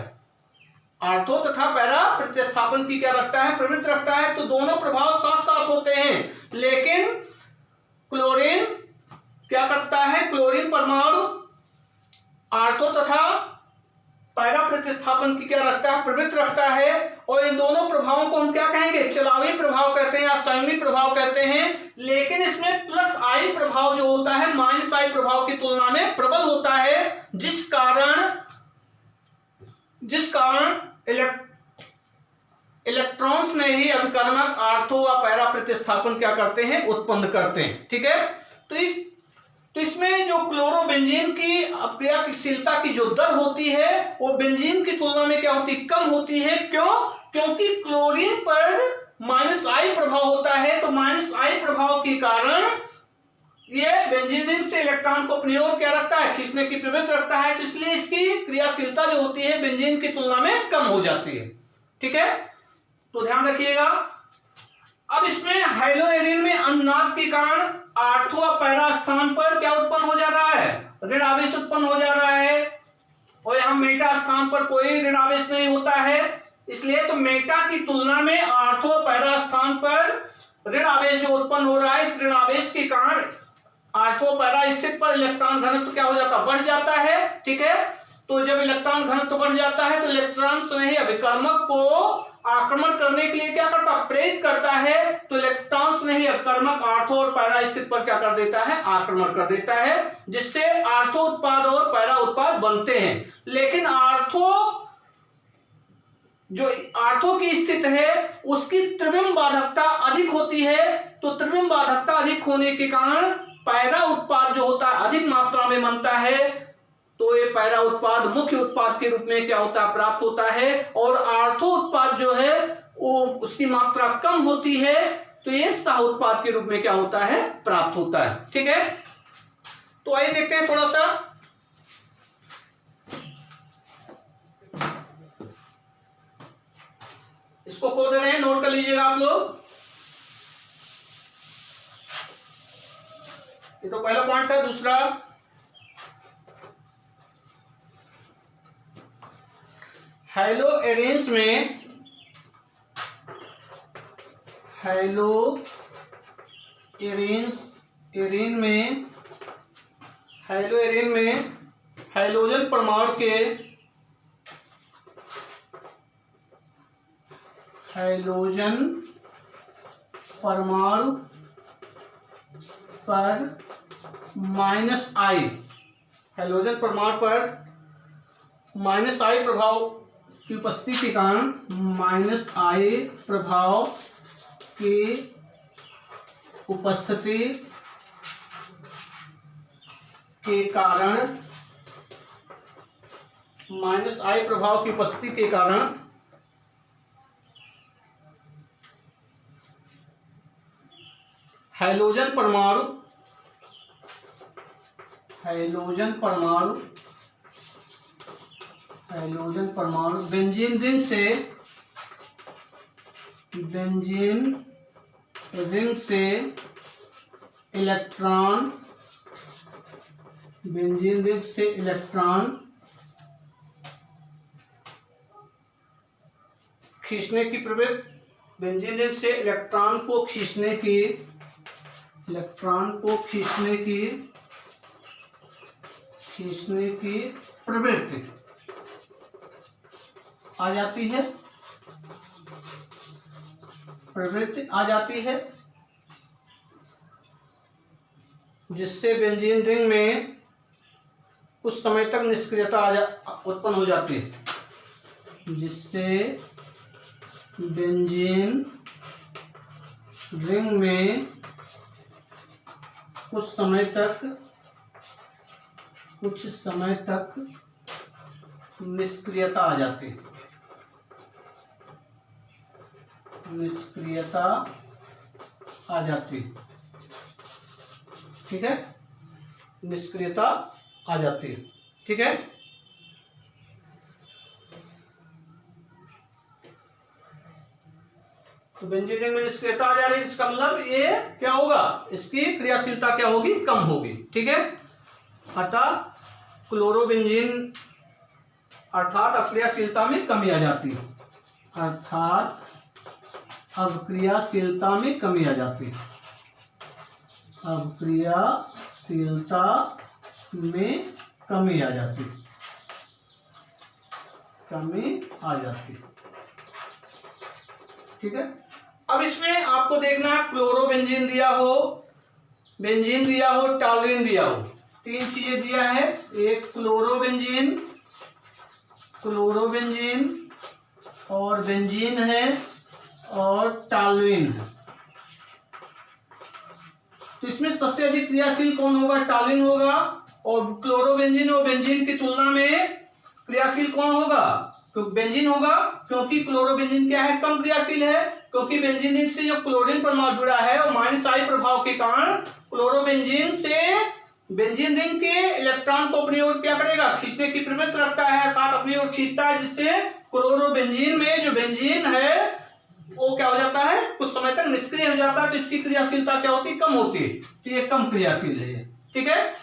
आर्थो तथा पैरा प्रतिस्थापन की क्या रखता है, प्रवृत्ति रखता है। तो दोनों प्रभाव साथ साथ होते हैं, लेकिन क्लोरीन क्या करता है, क्लोरीन परमाणु आर्थो तथा पैरा प्रतिस्थापन की क्या रखता है, प्रवृत्ति रखता है। और इन दोनों प्रभावों को हम क्या कहेंगे, चलावी प्रभाव कहते हैं या संयुग्मी प्रभाव कहते हैं। लेकिन इसमें +I प्रभाव जो होता है -I प्रभाव की तुलना में प्रबल होता है, जिस कारण इलेक्ट्रॉन्स ने ही अभिकर्मक आर्थो व पैरा प्रतिस्थापन क्या करते हैं, उत्पन्न करते हैं। ठीक है, तो इसमें जो क्लोरोबेंजीन की अपक्रियाशीलता की जो दर होती है वो बेंजीन की तुलना में क्या होती है, कम होती है। क्यों? क्योंकि क्लोरीन पर -I प्रभाव होता है, तो -I प्रभाव के कारण ये बेंजीन रिंग से इलेक्ट्रॉन को अपनी ओर क्या रखता है, खींचने की प्रवृत्ति रखता है। तो इसलिए इसकी क्रियाशीलता जो होती है बेंजीन की तुलना में कम हो जाती है। ठीक है, तो ध्यान रखिएगा। अब इसमें हाइलोएरिन में अनुनाद के कारण आर्थो व पैरा स्थान पर क्या उत्पन्न हो जा रहा है, ऋण आवेश उत्पन्न हो जा रहा है। और यहाँ मेटा स्थान पर कोई ऋण आवेश नहीं होता है, इसलिए तो मेटा की तुलना में आर्थो पैरा स्थान पर ऋण आवेश जो उत्पन्न हो रहा है, इस ऋण आवेश के कारण आर्थो पैरा स्थित पर इलेक्ट्रॉन घनत्व क्या हो जाता है, बढ़ जाता है। ठीक है, तो जब इलेक्ट्रॉन घनत्व बढ़ जाता है तो इलेक्ट्रॉन स्नेही अभिकर्मक को आक्रमण करने के लिए क्या करता है, प्रेरित करता है। तो इलेक्ट्रॉन स्नेही अभिकर्मक आर्थो और पैरा स्थित पर क्या कर देता है, आक्रमण कर देता है, जिससे आर्थो उत्पाद और पैरा उत्पाद बनते हैं। लेकिन जो आर्थो की स्थिति है उसकी त्रिविम बाधकता अधिक होती है। तो त्रिविम बाधकता अधिक होने के कारण पैरा उत्पाद जो होता है अधिक मात्रा में बनता है। तो ये पैरा उत्पाद मुख्य उत्पाद के रूप में क्या होता है, प्राप्त होता है। और आर्थो उत्पाद जो है वो उसकी मात्रा कम होती है, तो ये सह उत्पाद के रूप में क्या होता है, प्राप्त होता है। ठीक है, तो आइए देखते हैं थोड़ा सा। इसको खोल रहे हैं, नोट कर लीजिएगा आप लोग। ये तो पहला पॉइंट था। दूसरा, हेलो एरेंस में एरेन में हाइड्रोजन परमाणु के पर हाइड्रोजन परमाणु पर -I प्रभाव की उपस्थिति के कारण हाइड्रोजन परमाणु बेंजीन रिंग से इलेक्ट्रॉन खींचने की प्रवृत्ति बेंजीन रिंग से इलेक्ट्रॉन को खींचने की प्रवृत्ति आ जाती है जिससे बेंजीन रिंग में कुछ समय तक निष्क्रियता उत्पन्न हो जाती है, जिससे बेंजीन रिंग में कुछ समय तक निष्क्रियता आ जाती है। ठीक है, निष्क्रियता आ जाती है। ठीक है, तो बेंजीन रिंग में निष्क्रियता आ जा रही है, इसका मतलब ये क्या होगा, इसकी क्रियाशीलता क्या होगी, कम होगी। ठीक है, अतः क्लोरोबेंजीन अर्थात अक्रियाशीलता में कमी आ जाती है, अक्रियाशीलता में कमी आ जाती है। ठीक है, अब इसमें आपको देखना क्लोरोबेंजीन दिया हो, बेंजीन दिया हो, टॉलुइन दिया हो, तीन चीजें दिया है। एक क्लोरोबेंजीन और बेंजीन है और टॉलुइन है। तो इसमें सबसे अधिक क्रियाशील कौन होगा, टॉलुइन होगा। और क्लोरोबेंजीन और बेंजीन की तुलना में क्रियाशील कौन होगा, तो बेंजीन होगा, क्योंकि क्लोरोबेंजीन क्या है, कम क्रियाशील है। क्योंकि बेंजीन रिंग से जो क्लोरीन परमाणु जुड़ा है और -I प्रभाव के कारण क्लोरोबेंजीन से बेंजीन रिंग के इलेक्ट्रॉन को अपनी ओर क्या करेगा, खींचने की प्रवृत्ति रखता है, अर्थात अपनी ओर खींचता है, जिससे क्लोरोबेंजीन में जो बेंजीन है वो क्या हो जाता है, कुछ समय तक निष्क्रिय हो जाता है। तो इसकी क्रियाशीलता क्या होती है, कम होती है। तो ये कम क्रियाशील है। ठीक है,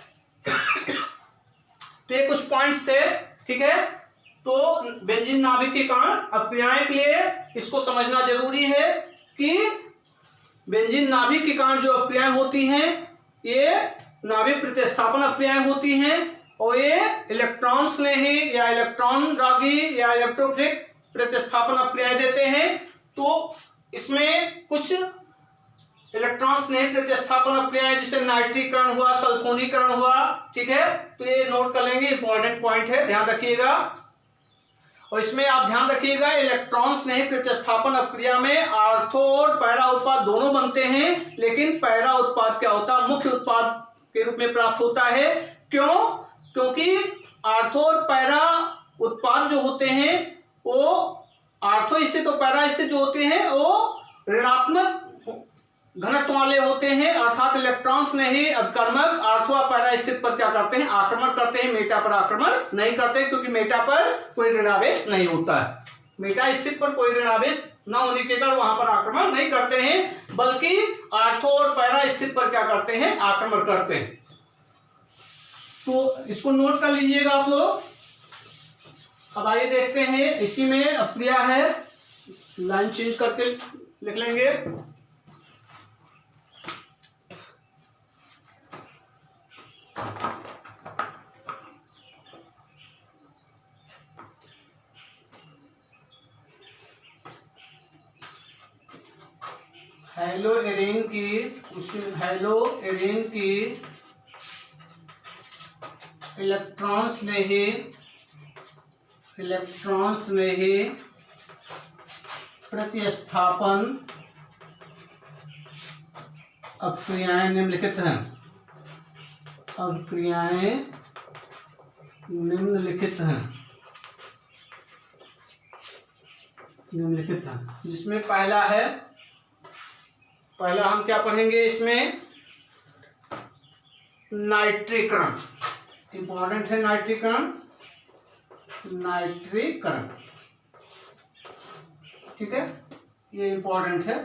तो ये कुछ पॉइंट्स थे। ठीक है, तो बेंजीन नाभिक के कारण अपक्रियाएं के लिए इसको समझना जरूरी है कि बेंजीन नाभिक के कारण जो अपक्रियाएं होती हैं ये नाभिक प्रतिस्थापन अपक्रियाएं होती हैं, और ये इलेक्ट्रॉन्स ने ही या इलेक्ट्रॉन रागी या इलेक्ट्रोफिलिक प्रतिस्थापन अपक्रियाएं देते हैं। तो इसमें कुछ इलेक्ट्रॉन्स ने प्रतिस्थापन अपक्रियाएं, जिसे नाइट्रीकरण हुआ, सल्फोनीकरण हुआ। ठीक है, तो ये नोट कर लेंगे, इंपॉर्टेंट पॉइंट है, ध्यान रखिएगा। और इसमें आप ध्यान रखिएगा, इलेक्ट्रॉन्स ने प्रतिस्थापन अपक्रिया में आर्थो और पैरा उत्पाद दोनों बनते हैं, लेकिन पैरा उत्पाद क्या होता है, मुख्य उत्पाद के रूप में प्राप्त होता है। क्यों, क्योंकि आर्थो और पैरा उत्पाद जो होते हैं वो आर्थो स्थित और पैरा स्थित जो होते हैं वो ऋणात्मक घनत्व वाले होते हैं, अर्थात इलेक्ट्रॉन्स ने ही अभिकर्मक आर्थो और पैरा स्थित पर क्या करते हैं, आक्रमण करते हैं, मेटा पर आक्रमण नहीं करते, क्योंकि मेटा पर कोई ऋणावेश नहीं होता है। मेटा स्थित पर कोई ऋणावेश न होने के कारण वहां पर आक्रमण नहीं करते हैं, बल्कि आर्थो और पैरा स्थित पर क्या करते हैं, आक्रमण करते हैं। तो इसको नोट कर लीजिएगा आप लोग। अब आइए देखते हैं, इसी में अप्रिया है, लाइन चेंज करके लिख लेंगे। हेलोएरिन की इलेक्ट्रॉन्स में ही प्रतिस्थापन अभिक्रियाएं निम्नलिखित हैं। जिसमें पहला हम क्या पढ़ेंगे, इसमें नाइट्रीकरण, इंपॉर्टेंट है नाइट्रीकरण, ठीक है, ये इंपॉर्टेंट है।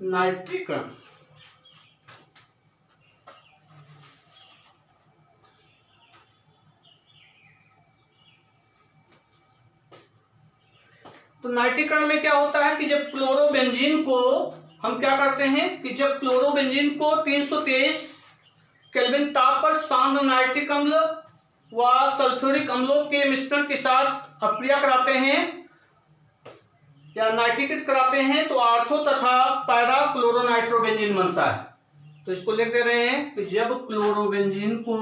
नाइट्रीकरण तो नाइट्रीकरण में क्या होता है कि जब क्लोरोबेंजीन को हम क्या करते हैं कि जब क्लोरोबेंजीन को 323 केल्विन ताप पर सांद्र नाइट्रिक अम्ल व सल्फ्यूरिक अम्लों के मिश्रण के साथ अप्रिया कराते हैं या नाइट्रीकृत कराते हैं तो आर्थो तथा पैरा क्लोरोनाइट्रोबेंजीन बनता है। तो इसको लिख दे रहे हैं कि जब क्लोरोबेंजीन को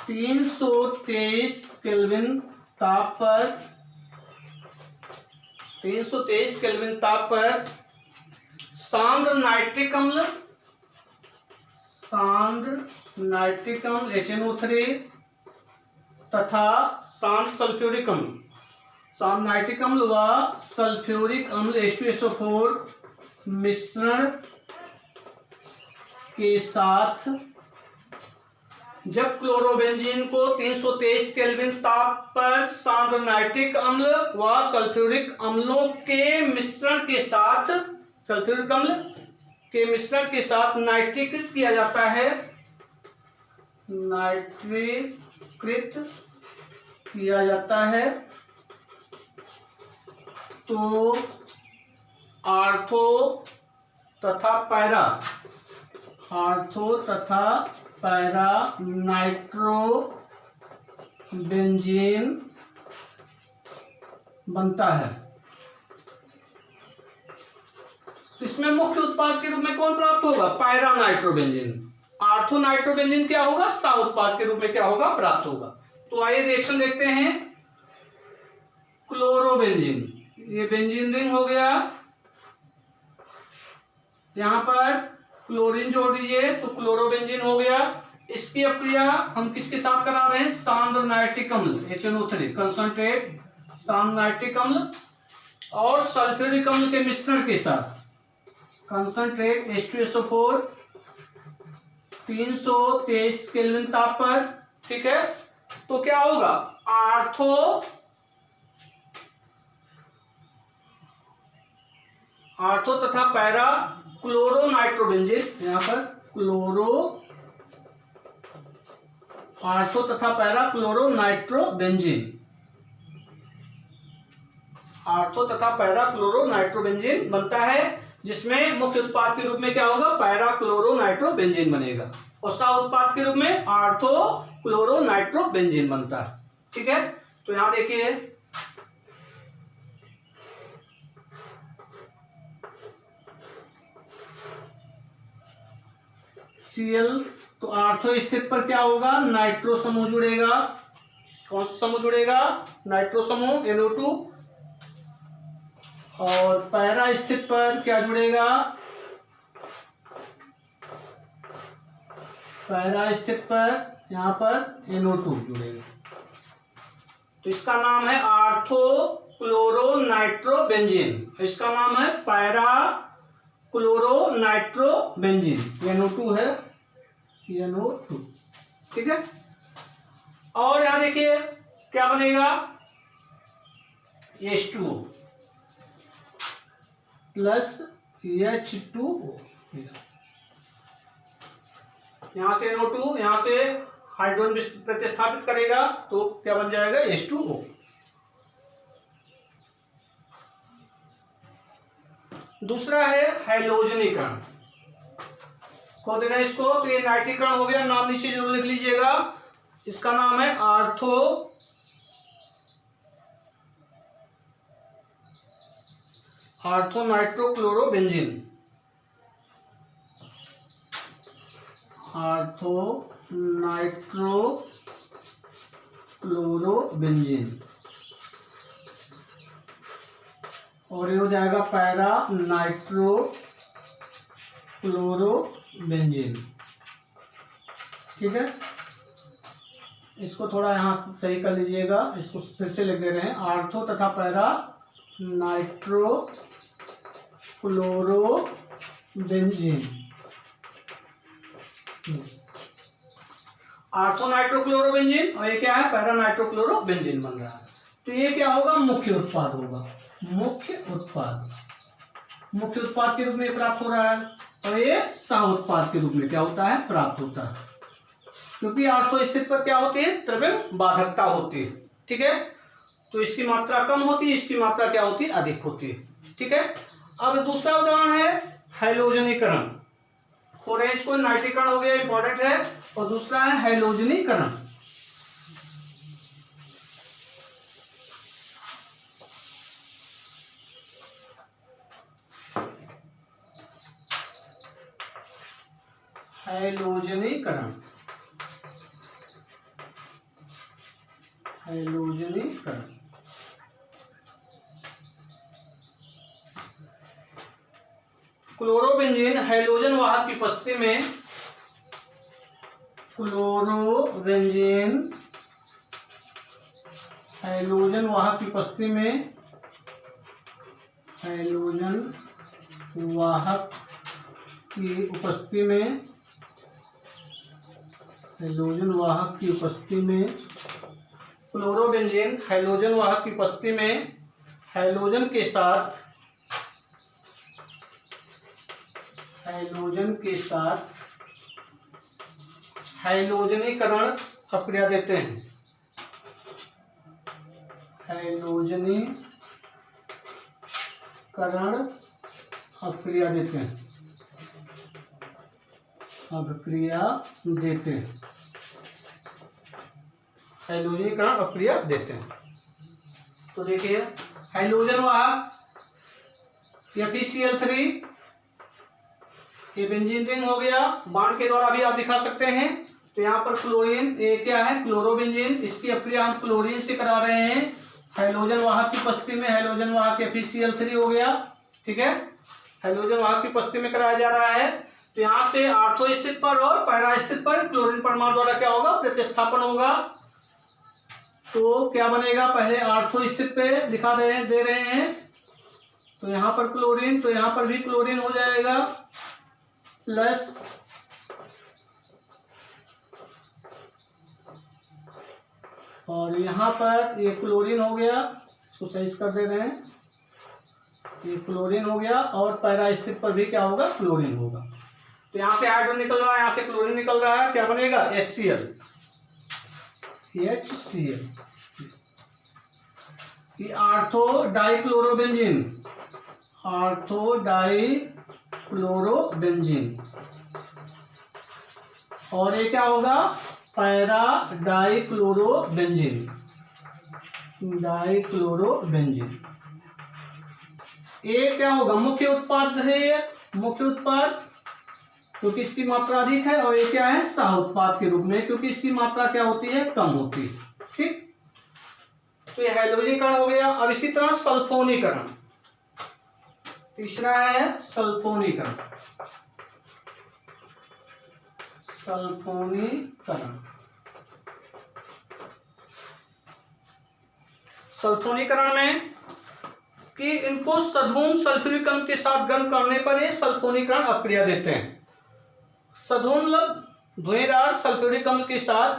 323 केल्विन ताप पर सांद्र नाइट्रिक अम्ल HNO3 तथा सांद्र सल्फ्यूरिक नाइट्रिक अम्ल व सल्फ्यूरिक अम्ल H2SO4 मिश्रण के साथ जब क्लोरोबेंजीन को 323 केल्विन ताप पर सांद्र नाइट्रिक अम्ल व सल्फ्यूरिक अम्लों के मिश्रण के साथ नाइट्रीकृत किया जाता है, तो आर्थो तथा पैरा नाइट्रोबेंजीन बनता है। तो इसमें मुख्य उत्पाद के रूप में कौन प्राप्त होगा, पैरा नाइट्रोबेंजीन। आर्थो नाइट्रोबेंजीन क्या होगा, सह उत्पाद के रूप में क्या होगा, प्राप्त होगा। तो आइए रिएक्शन देखते हैं। क्लोरोबेंजीन, ये बेंजीन रिंग हो गया, यहां पर क्लोरीन जोड़ दीजिए तो क्लोरोबेंजीन हो गया। इसकी अप्रिया हम किसके साथ करा रहे हैं, सांद्र नाइट्रिक अम्ल HNO3 कंसंट्रेट सांद्र नाइट्रिक अम्ल और सल्फ्यूरिक अम्ल के मिश्रण के साथ कंसंट्रेट H2SO4 323 केल्विन ताप पर, ठीक है। तो क्या होगा, आर्थो तथा पैरा क्लोरोनाइट्रोबेंजीन, यहां पर आर्थो तथा पैरा क्लोरोनाइट्रोबेंजीन बनता है, जिसमें मुख्य उत्पाद के रूप में क्या होगा, पैरा क्लोरोनाइट्रोबेंजीन बनेगा और सह उत्पाद के रूप में आर्थो क्लोरोनाइट्रोबेंजीन बनता है, ठीक है। तो यहां देखिए Cl, तो आर्थो स्थित पर क्या होगा, नाइट्रो समूह जुड़ेगा। कौन सा समूह जुड़ेगा, नाइट्रो समूह NO2। और पैरा स्थित पर क्या जुड़ेगा, पैरा स्थित पर यहां पर NO2 जुड़ेगा। तो इसका नाम है आर्थो क्लोरोनाइट्रोबेंजीन, इसका नाम है पैरा क्लोरोनाइट्रोबेंजीन। NO2 है, NO2, ठीक है। और यहां देखिए क्या बनेगा, H2O। Plus H2O। यहां से NO2 यहां से हाइड्रोजन प्रतिस्थापित करेगा तो क्या बन जाएगा H2O। दूसरा है हैलोजनीकरण। खोद देना इसको, तो ये नाइट्रीकरण हो गया, नाम नीचे जरूर लिख लीजिएगा। इसका नाम है आर्थो नाइट्रोक्लोरोबेंजीन। Ortho nitrochlorobenzene. और ये हो जाएगा पैरा नाइट्रोक्लोरोबेंजीन। ठीक है, इसको थोड़ा यहाँ सही कर लीजिएगा, इसको फिर से लिख दे रहे हैं, आर्थो तथा पैरा नाइट्रोक्लोरोबेंजीन। आर्थो नाइट्रोक्लोरोबेंजीन और ये क्या है, पैरा नाइट्रोक्लोरोबेंजीन बन रहा है। तो ये क्या होगा, मुख्य उत्पाद होगा। मुख्य उत्पाद के रूप में प्राप्त हो रहा है, और ये सह उत्पाद के रूप में क्या होता है, प्राप्त होता है। क्योंकि आर्थो स्थिति पर क्या होती है, त्रिविम बाधकता होती है। ठीक है, तो इसकी मात्रा कम होती है, इसकी मात्रा क्या होती है, अधिक होती है। ठीक है, अब दूसरा उदाहरण है हैलोजनीकरण। और इसको नाइट्रीकरण हो गया, इंपॉर्टेंट है। और दूसरा है हैलोजनीकरण। हैलोजनीकरण, हैलोजनीकरण। क्लोरोबेंजीन हैलोजन वाहक की उपस्थिति में, क्लोरोबेंजीन हैलोजन वाहक की उपस्थिति में, हैलोजन वाहक की उपस्थिति में, हैलोजन वाहक की उपस्थिति में, क्लोरोबेंजीन हैलोजन वाहक की उपस्थिति में हैलोजन के साथ, हैलोजन के साथ हैलोजनीकरण अक्रिया देते हैं। हैलोजनीकरण अक्रिया देते हैं, अभिक्रिया देते हैं, हैलोजनीकरण अक्रिया देते हैं। तो देखिए हैलोजन वाहक FeCl3, ये बेंजीन रिंग हो गया, बांड के द्वारा भी आप दिखा सकते हैं। तो यहाँ पर क्लोरीन, ये क्या है, क्लोरोबेंजीन, इसकी अक्रिया हम क्लोरीन से करा रहे हैं हैलोजन वाहक की उपस्थिति में। हैलोजन वाहक FeCl3 हो गया। ठीक है, हैलोजन वाहक की उपस्थिति में कराया जा रहा है। तो यहाँ से आर्थो स्थिति पर और पैरा स्थिति पर क्लोरीन परमाणु द्वारा क्या होगा, प्रतिस्थापन होगा। तो क्या बनेगा, पहले आर्थो स्थिति पे दिखा दे रहे हैं। तो यहाँ पर क्लोरीन, तो यहाँ पर भी क्लोरीन हो जाएगा, प्लस और यहाँ पर ये क्लोरीन हो गया, इसको सही कर दे रहे हैं, ये क्लोरीन हो गया। और पैरा स्थिति पर भी क्या होगा, क्लोरीन होगा। तो यहाँ से हाइड्रोजन निकल रहा है, यहाँ से क्लोरीन निकल रहा है, क्या बनेगा, HCl। ये आर्थो डाइक्लोरोबेंजीन, आर्थो डाइक्लोरोबेंजीन। और ये क्या होगा, पैरा डाइक्लोरोबेंजीन, डाइक्लोरोबेंजीन। ये क्या होगा, मुख्य उत्पाद है, ये मुख्य उत्पाद, क्योंकि इसकी मात्रा अधिक है। और ये क्या है, सह उत्पाद के रूप में, क्योंकि इसकी मात्रा क्या होती है, कम होती है। ठीक, तो ये हैलोजनीकरण हो गया। अब इसी तरह सल्फोनीकरण, तीसरा है सल्फोनीकरण। सल्फोनीकरण, सल्फोनीकरण में कि इनको सधूम सल्फ्यूरिक अम्ल के साथ गर्म करने पर ये सल्फोनीकरण अक्रिया देते हैं। सधूम मतलब धुएंदार सल्फ्यूरिक अम्ल के साथ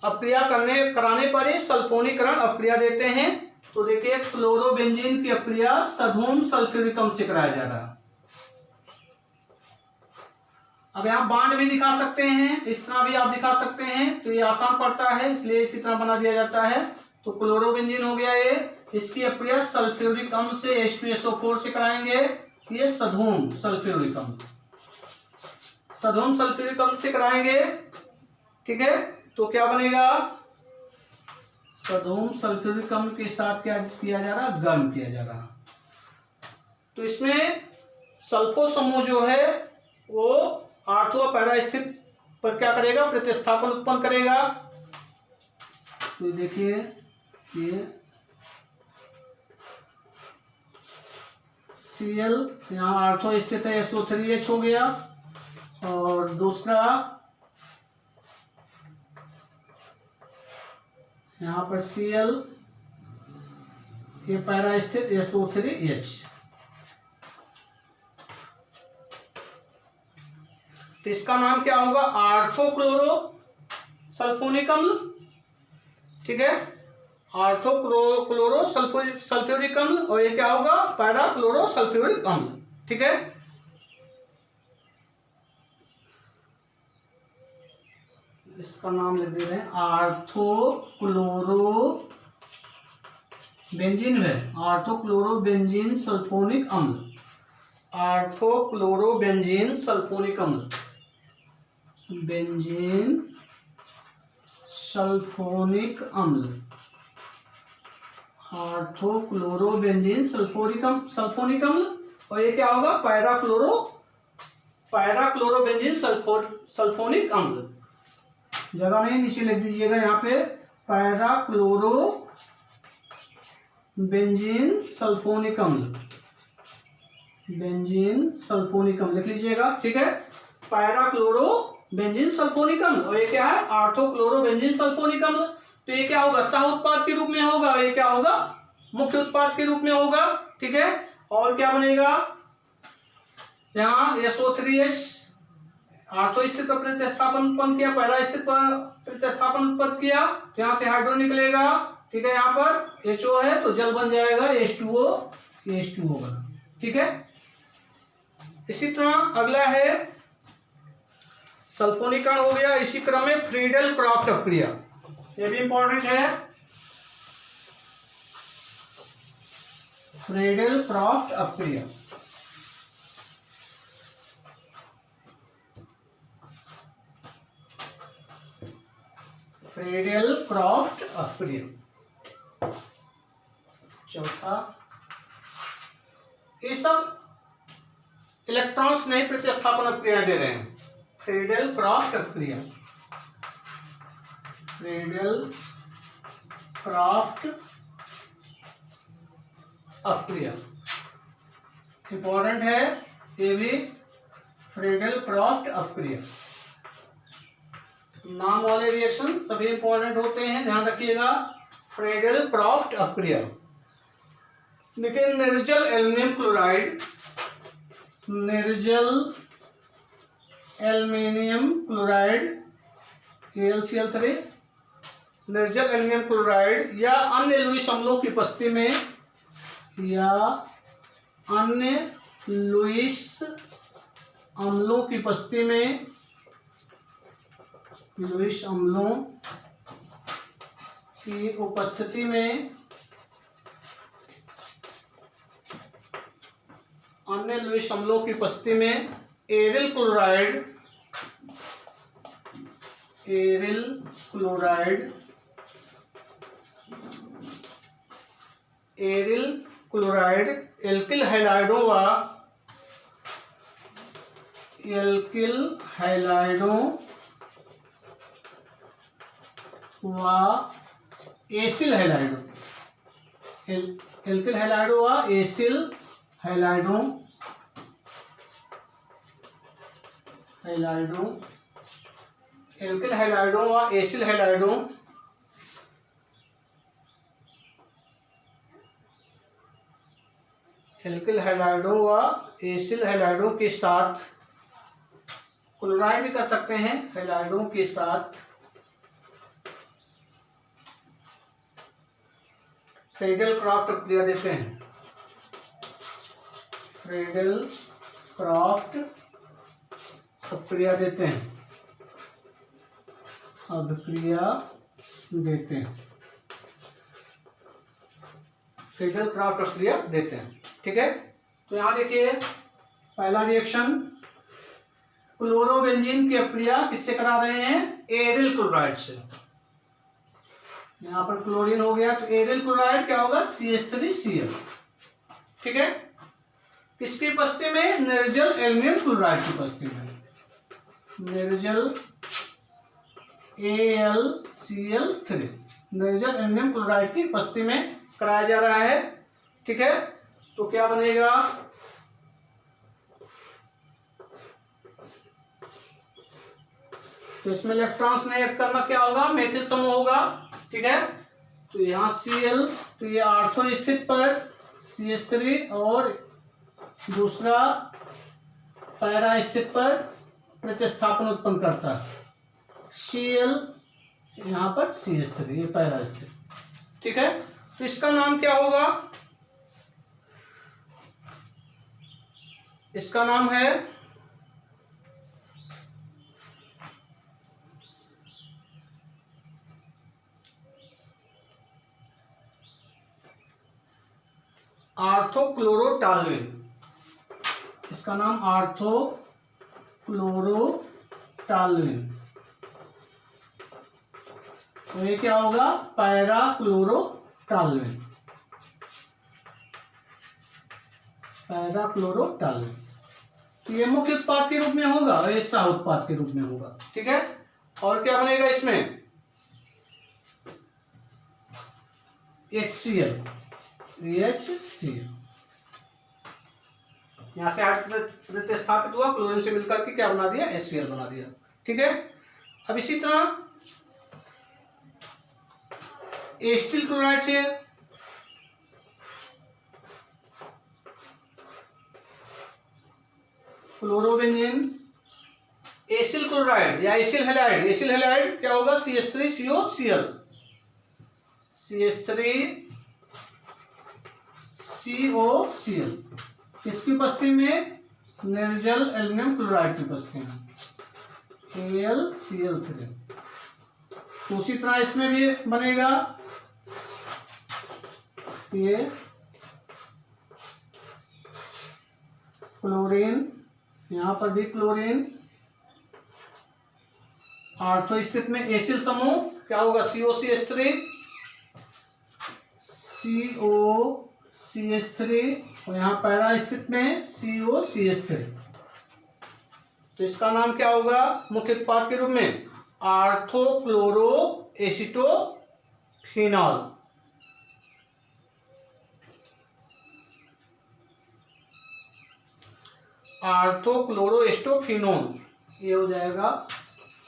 अक्रिया कराने पर ये सल्फोनीकरण अक्रिया देते हैं। तो देखिए क्लोरोबेंजीन की अक्रिया सधूम सल्फ्यूरिक अम्ल से कराया जा रहा है। अब यहाँ बांड भी दिखा सकते हैं, इस तरह भी आप दिखा सकते हैं, तो ये आसान पड़ता है इसलिए इसी तरह बना दिया जाता है। तो क्लोरोबेंजीन हो गया ये, इसकी अक्रिया सल्फ्यूरिक अम्ल से H2SO4 से कराएंगे, ये सधूम सल्फ्यूरिक अम्ल, सधूम सल्फ्यूरिक अम्ल से कराएंगे। ठीक है, तो क्या बनेगा, सधूम सल्फ्यूरिक अम्ल के साथ क्या किया जा रहा है, गर्म किया जा रहा। तो इसमें सल्फो समूह जो है वो आर्थो पैरा स्थित पर क्या करेगा, प्रतिस्थापन उत्पन्न करेगा। तो देखिए ये Cl यहाँ आर्थो स्थित है, SO3H हो गया, और दूसरा यहाँ पर Cl ये पैरा स्थित SO3H। तो इसका नाम क्या होगा, आर्थोक्लोरो सल्फोनिक अम्ल। ठीक है, आर्थोक्लोरो सल्फ्यूरिक अम्ल, और ये क्या होगा, पैरा क्लोरो सल्फ्यूरिक अम्ल। ठीक है, इसका नाम लिख दे रहे हैं आर्थोक्लोरो बेंजीन है, आर्थोक्लोरोबेंजीन सल्फोनिक अम्ल, आर्थोक्लोरोबेंजीन सल्फोनिक अम्ल, बेंजीन सल्फोनिक अम्ल, आर्थोक्लोरोबेंजीन सल्फोनिक अम्ल, और ये क्या होगा, पैराक्लोरोबेंजीन सल्फोनिक अम्ल। जगह नहीं, नीचे लिख दीजिएगा यहाँ पे पैराक्लोरोबेंजीन सल्फोनिक अम्ल, बेंजीन सल्फोनिक अम्ल लिख लीजिएगा। ठीक है, पैराक्लोरोबेंजीन सल्फोनिक अम्ल, और ये क्या है, आर्थोक्लोरोबेंजीन सल्फोनिक अम्ल। तो ये क्या होगा, सह उत्पाद के रूप में होगा, ये क्या होगा, मुख्य उत्पाद के रूप में होगा। ठीक है, और क्या बनेगा, यहाँ SO3H आर्थो स्थित पर प्रतिस्थापन उत्पन्न किया, पैरा स्थित पर प्रतिस्थापन उत्पन्न किया, तो यहाँ से हाइड्रो निकलेगा। ठीक है, यहाँ पर HO है तो जल बन जाएगा H2O बना। ठीक है, इसी तरह अगला है सल्फोनीकरण हो गया। इसी क्रम में फ्रीडल क्राफ्ट अक्रिया, ये भी इंपॉर्टेंट है। फ्रीडल क्राफ्ट अक्रिया, फ्रीडल क्राफ्ट अक्रिया चौथा, ये सब इलेक्ट्रॉन्स नहीं प्रतिस्थापन अक्रिया दे रहे हैं। फ्रीडल क्राफ्ट अक्रिया, फ्रीडल क्राफ्ट अक्रिया इंपॉर्टेंट है, ये भी फ्रीडल क्राफ्ट अक्रिया। नाम वाले रिएक्शन सभी इंपॉर्टेंट होते हैं, ध्यान रखिएगा। फ्रीडल क्राफ्ट अक्रिया, देखिए निर्जल एल्युमिनियम क्लोराइड, निर्जल एल्युमिनियम क्लोराइड AlCl3, निर्जल एल्युमिनियम क्लोराइड या अन्य लुईस अम्लों की उपस्थिति में, या अन्य लुईस अम्लों की उपस्थिति में, लुईस अम्लों की उपस्थिति में, अन्य लुईस अम्लों की उपस्थिति में aryl chloride, aryl chloride, aryl chloride alkyl हैलाइडों व एल्किल हैलाइडों व एसिल हैलाइडों, एल्किल हैलाइडों व एसिल हैलाइडों, हैलाइडों, एल्किल हैलाइडों व एसिल हैलाइडों, एल्किल हैलाइडों व एसिल हैलाइडों के साथ, क्लोराइड भी कर सकते हैं, हैलाइडों के साथ फ्रेडल क्राफ्ट अभिक्रिया देते हैं, फ्रेडल क्राफ्ट अभिक्रिया देते हैं, अभिक्रिया देते हैं, फ्रेडल क्राफ्ट अभिक्रिया देते हैं। ठीक है, तो यहां देखिए पहला रिएक्शन क्लोरोबेंजीन की अभिक्रिया किससे करा रहे हैं, एरिल क्लोराइड से। यहां पर क्लोरीन हो गया तो एरिल क्लोराइड क्या होगा, CH3Cl। ठीक है, किसकी उपस्थिति में, निर्जल एल्युमिनियम क्लोराइड की उपस्थिति में, निर्जल AlCl3 निर्जल एल्युमिनियम क्लोराइड की उपस्थिति में कराया जा रहा है। ठीक है, तो क्या बनेगा, तो इसमें इलेक्ट्रॉन्स ने एक करना क्या होगा, मेथिल समूह होगा। ठीक है, तो यहाँ Cl, तो ये ऑर्थो स्थित पर CH3 और दूसरा पैरा स्थित पर प्रतिस्थापन उत्पन्न करता है, Cl यहाँ पर CH3, ये पैरा स्थित। ठीक है, तो इसका नाम क्या होगा, इसका नाम है आर्थोक्लोरोटालुइन, इसका नाम आर्थोक्लोरोटालुइन। तो ये क्या होगा, पैराक्लोरोटालुइन, पैराक्लोरोटालुइन। तो ये मुख्य उत्पाद के रूप में होगा और ये सह उत्पाद के रूप में होगा। ठीक है, और क्या बनेगा इसमें, HCl, यहां से प्रतिस्थापित हुआ, क्लोरीन से मिलकर के क्या बना दिया, HCl बना दिया। ठीक है, अब इसी तरह एसिटिल क्लोराइड से क्लोरोबेंजीन, एसिल क्लोराइड या एसिल हैलाइड, एसिल हैलाइड क्या होगा, CH3COCl, CH3COCl किसकी उपस्थिति में, निर्जल एल्युमिनियम क्लोराइड की उपस्थिति में, AlCl3। तो उसी तरह इसमें भी बनेगा, ये क्लोरीन, यहां पर भी क्लोरीन, ऑर्थो स्थित में एसिल समूह क्या होगा, COCH3, COCH3 और यहाँ पैरा स्थित में COCH3। तो इसका नाम क्या होगा, मुख्य उत्पाद के रूप में आर्थोक्लोरो एसिटोफिनॉल, आर्थोक्लोरोएस्टोफिनोन, ये हो जाएगा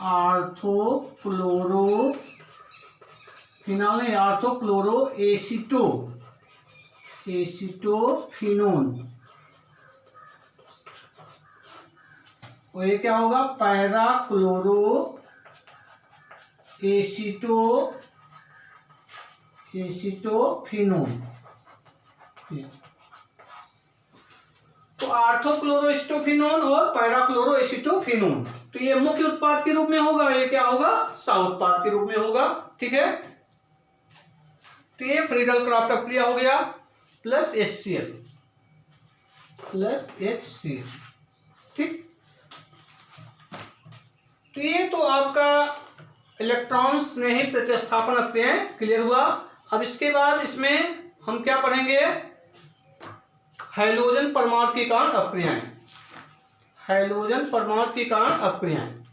आर्थोक्लोरोफिनॉल नहीं, आर्थोक्लोरो एसिटोफिनोन। और ये क्या होगा, पैराक्लोरो एसिटोफिनोन। तो आर्थोक्लोरोएस्टोफिनोन और पैराक्लोरोएसिटोफिनोन, तो ये मुख्य उत्पाद के रूप में होगा, ये क्या होगा, सह उत्पाद के रूप में होगा। ठीक है, तो ये फ्रीडल क्राफ्ट अभिक्रिया हो गया, प्लस HCl, ठीक। तो ये तो आपका इलेक्ट्रॉन स्नेही प्रतिस्थापन अभिक्रियाएं क्लियर हुआ। अब इसके बाद इसमें हम क्या पढ़ेंगे, हैलोजन परमाणु के कारण अभिक्रियाएं, हैलोजन परमाणु के कारण अभिक्रियाएं,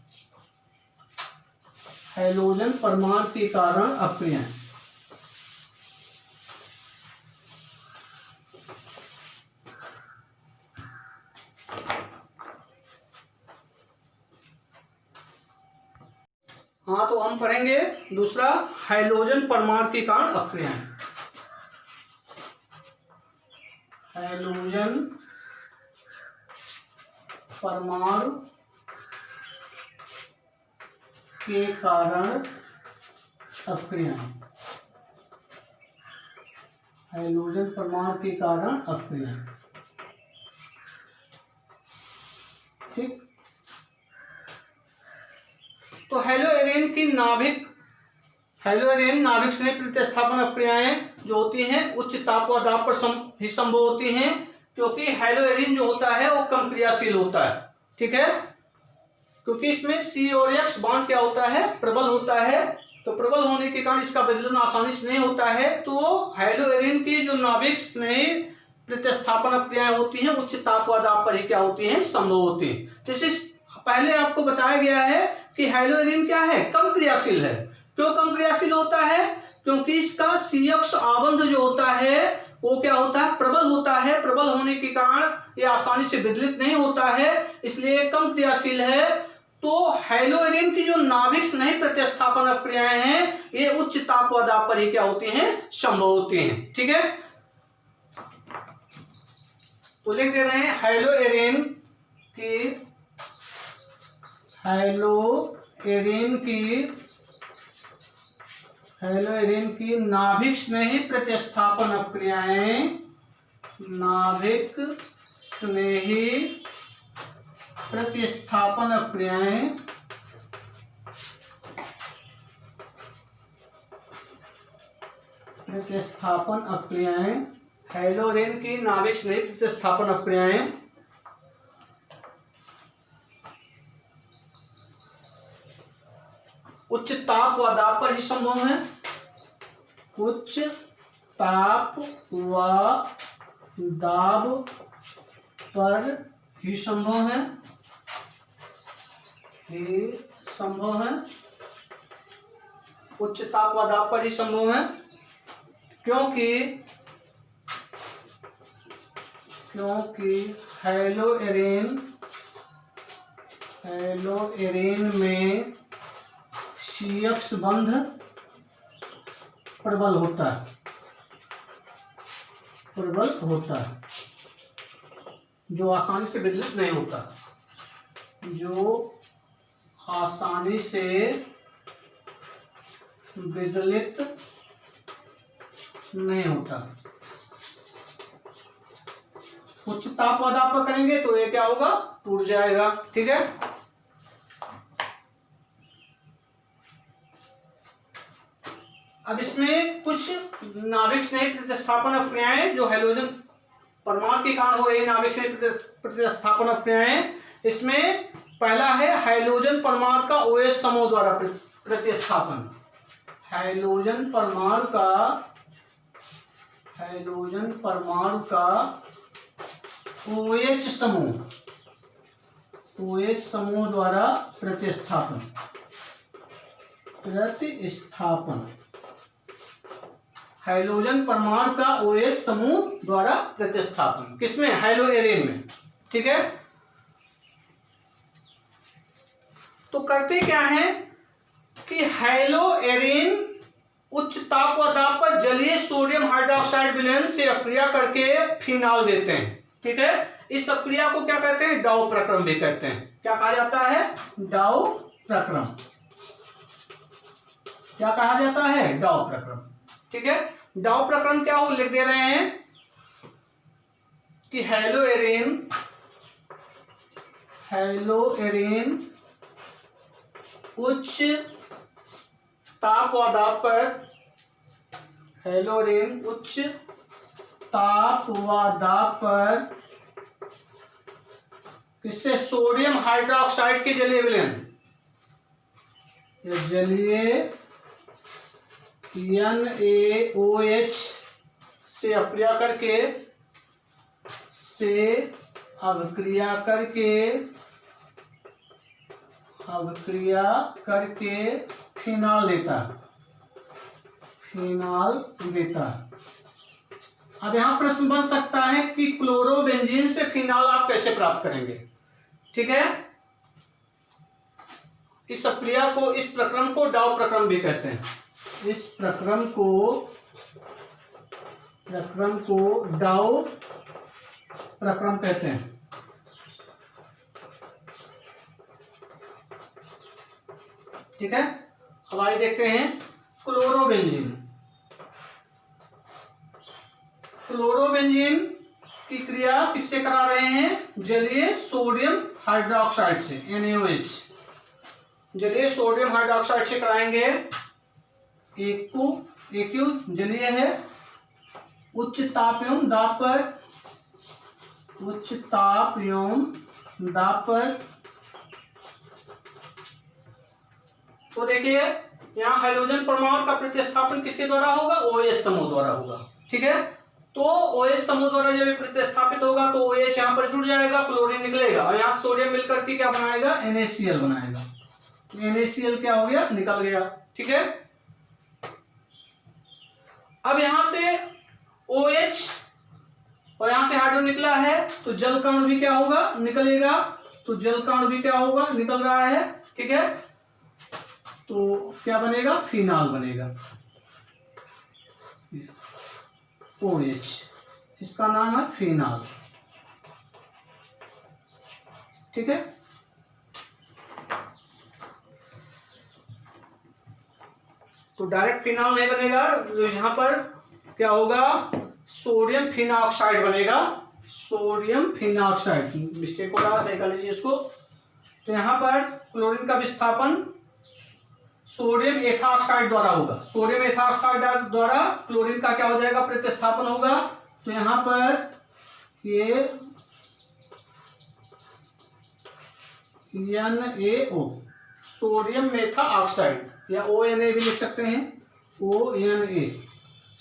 हैलोजन परमाणु के कारण अभिक्रियाएं। हाँ, तो हम पढ़ेंगे दूसरा, हैलोजन परमाणु के कारण अभिक्रियाएं, हैलोजन परमाणु के कारण अभिक्रियाएं। हैलोजन परमाणु के कारण अपक्रिया। ठीक, तो हेलोएरिन नाभिक स्नेह प्रतिस्थापन अपक्रियाएं जो होती हैं उच्च ताप व दाब पर ही संभव होती हैं, क्योंकि हेलोएरिन जो होता है वो कम क्रियाशील होता है। ठीक है, क्योंकि इसमें C और X बॉन्ड क्या होता है, प्रबल होता है, तो प्रबल होने के कारण इसका विदलन आसानी से नहीं होता है। तो हेलोएरिन की जो नाभिक स्नेही प्रतिस्थापन अपक्रियाएं होती हैं उच्च ताप व दाब पर ही क्या होती हैं, संभव होती है। जैसे पहले आपको बताया गया है कि हेलोएरिन क्या है, कम क्रियाशील है। क्यों कम क्रियाशील होता है, क्योंकि इसका CX आबंध जो होता है वो क्या होता है, प्रबल होता है। प्रबल होने के कारण ये आसानी से विदलित नहीं होता है, इसलिए कम क्रियाशील है। तो हेलोएरिन की जो नाभिक स्नेही प्रतिस्थापन अपक्रियाएं हैं ये उच्च ताप व दाब पर ही क्या होती हैं, संभव होती हैं। ठीक है, तो लिख दे रहे हैं हेलोएरिन की नाभिक स्नेही प्रतिस्थापन अपक्रियाएं, नाभिक स्नेही प्रतिस्थापन अपक्रियाएं हेलोएरिन की नाभिक स्नेही प्रतिस्थापन अपक्रियाएं उच्च ताप व दाब पर ही संभव है। उच्च ताप व दाब पर ही संभव है, उच्च ताप व दाब पर ही संभव है, क्योंकि हेलोएरिन में CX बंध प्रबल होता है, जो आसानी से विदलित नहीं होता, उच्च ताप व दाब पर करेंगे तो ये क्या होगा, टूट जाएगा। ठीक है, अब इसमें कुछ नाभिक स्नेही प्रतिस्थापन अपक्रियाएं जो हैलोजन परमाणु के कारण हो रही नाभिक स्नेही प्रतिस्थापन अपक्रियाएं, इसमें पहला है हैलोजन परमाणु का OH समूह द्वारा प्रतिस्थापन। हैलोजन परमाणु का OH समूह द्वारा प्रतिस्थापन। हैलोजन परमाणु का OH समूह द्वारा प्रतिस्थापन किसमें, हैलोएरिन में। ठीक है, तो करते क्या है कि हैलोएरिन उच्च ताप व दाब पर जलीय सोडियम हाइड्रोक्साइड विलयन से अपक्रिया करके फिनाल देते हैं। ठीक है, इस अपक्रिया को क्या कहते हैं, डाउ प्रक्रम भी कहते हैं। क्या कहा जाता है, डाउ प्रक्रम। क्या कहा जाता है, डाउ प्रक्रम। ठीक है, डाउ प्रक्रम क्या हो, लिख दे रहे हैं कि हैलोएरिन उच्च ताप व दाब पर, हैलोएरिन उच्च ताप व दाब पर किससे, सोडियम हाइड्रोक्साइड के जलीय विलयन, जलीय NaOH से अभिक्रिया करके फिनाल देता। अब यहां प्रश्न बन सकता है कि क्लोरोबेंजीन से फिनाल आप कैसे प्राप्त करेंगे। ठीक है, इस अभिक्रिया को, इस प्रक्रम को डाउ प्रक्रम भी कहते हैं। इस प्रक्रम को डाउ प्रक्रम कहते हैं। ठीक है, अब आइए देखते हैं क्लोरोबेंजीन। फ्लोरोबेंजीन की क्रिया किससे करा रहे हैं? जलीय सोडियम हाइड्रोक्साइड से, NaOH। जलीय सोडियम हाइड्रोक्साइड से कराएंगे। एक्यूज जलीय है, उच्च ताप एवं दाब पर, उच्च ताप एवं दाब पर। तो देखिए यहाँ हाइड्रोजन परमाणु का प्रतिस्थापन किसके द्वारा होगा? OH समूह द्वारा होगा। ठीक है, तो OH समूह द्वारा जब प्रतिस्थापित होगा तो OH यहाँ पर जुड़ जाएगा, क्लोरीन निकलेगा और यहाँ सोडियम मिलकर के क्या बनाएगा? NaCl बनाएगा। तो NaCl क्या हो गया? निकल गया। ठीक है, अब यहां से OH और यहां से हाइड्रोजन निकला है तो जल कण भी क्या होगा? निकलेगा। तो जल कण भी क्या होगा? निकल रहा है। ठीक है, तो क्या बनेगा? फिनाल बनेगा। OH, इसका नाम है फिनाल। ठीक है, तो डायरेक्ट फिनाल नहीं बनेगा, यहां पर क्या होगा? सोडियम फिनॉक्साइड बनेगा। सोडियम फिनॉक्साइड, मिस्टेक हो रहा, सही कर लीजिए इसको। तो यहां पर क्लोरीन का विस्थापन सोडियम एथॉक्साइड द्वारा होगा। सोडियम एथॉक्साइड द्वारा क्लोरीन का क्या हो जाएगा? प्रतिस्थापन होगा। तो यहां पर ये NaO, सोडियम मेथा ऑक्साइड, या ONA भी लिख सकते हैं, ONA,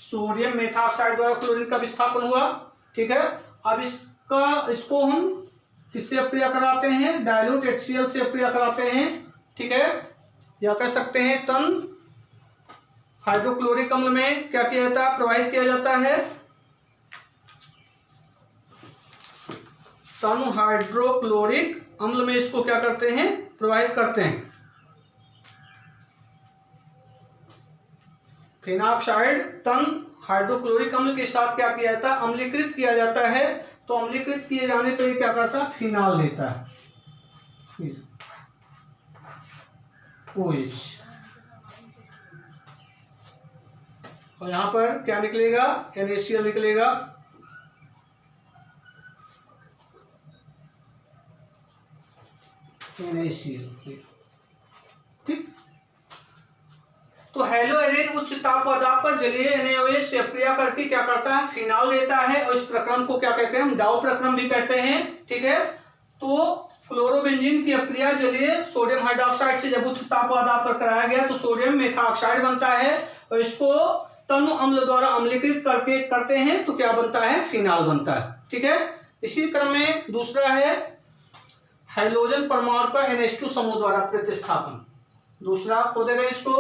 सोडियम मेथा ऑक्साइड द्वारा क्लोरीन का विस्थापन हुआ। ठीक है, अब इसको हम किससे अप्रिया कराते हैं? डाइल्यूट HCl से अप्रिया कराते हैं। ठीक है, या कह सकते हैं तन हाइड्रोक्लोरिक अम्ल में क्या किया जाता है? प्रवाहित किया जाता है। तन हाइड्रोक्लोरिक अम्ल में इसको क्या करते हैं? प्रवाहित करते हैं। फिनॉक्साइड तन हाइड्रोक्लोरिक अम्ल के साथ क्या किया जाता है? अम्लीकृत किया जाता है। तो अम्लीकृत किए जाने पर ये क्या करता है? फिनाल देता है, OH। और यहां पर क्या निकलेगा? NaCl निकलेगा। NaCl, ठीक। तो हेलोएरिन उच्च ताप व दाब पर जलीय NaOH से अप्रिया करके क्या करता है? फिनाल देता है, और इस प्रक्रम को क्या कहते हैं? हम डाउ प्रक्रम भी कहते हैं। ठीक है, तो फ्लोरोबेंजीन की अप्रिया जलीय सोडियम हाइड्रोक्साइड से जब उच्च ताप व दाब पर कराया गया तो सोडियम मेथॉक्साइड बनता है, और इसको तनु अम्ल द्वारा अम्लीकृत करके करते हैं तो क्या बनता है? फिनाल बनता है। ठीक है, इसी क्रम में दूसरा है हाइड्रोजन परमाणु का NH2 समूह द्वारा प्रतिस्थापन। दूसरा को देगा इसको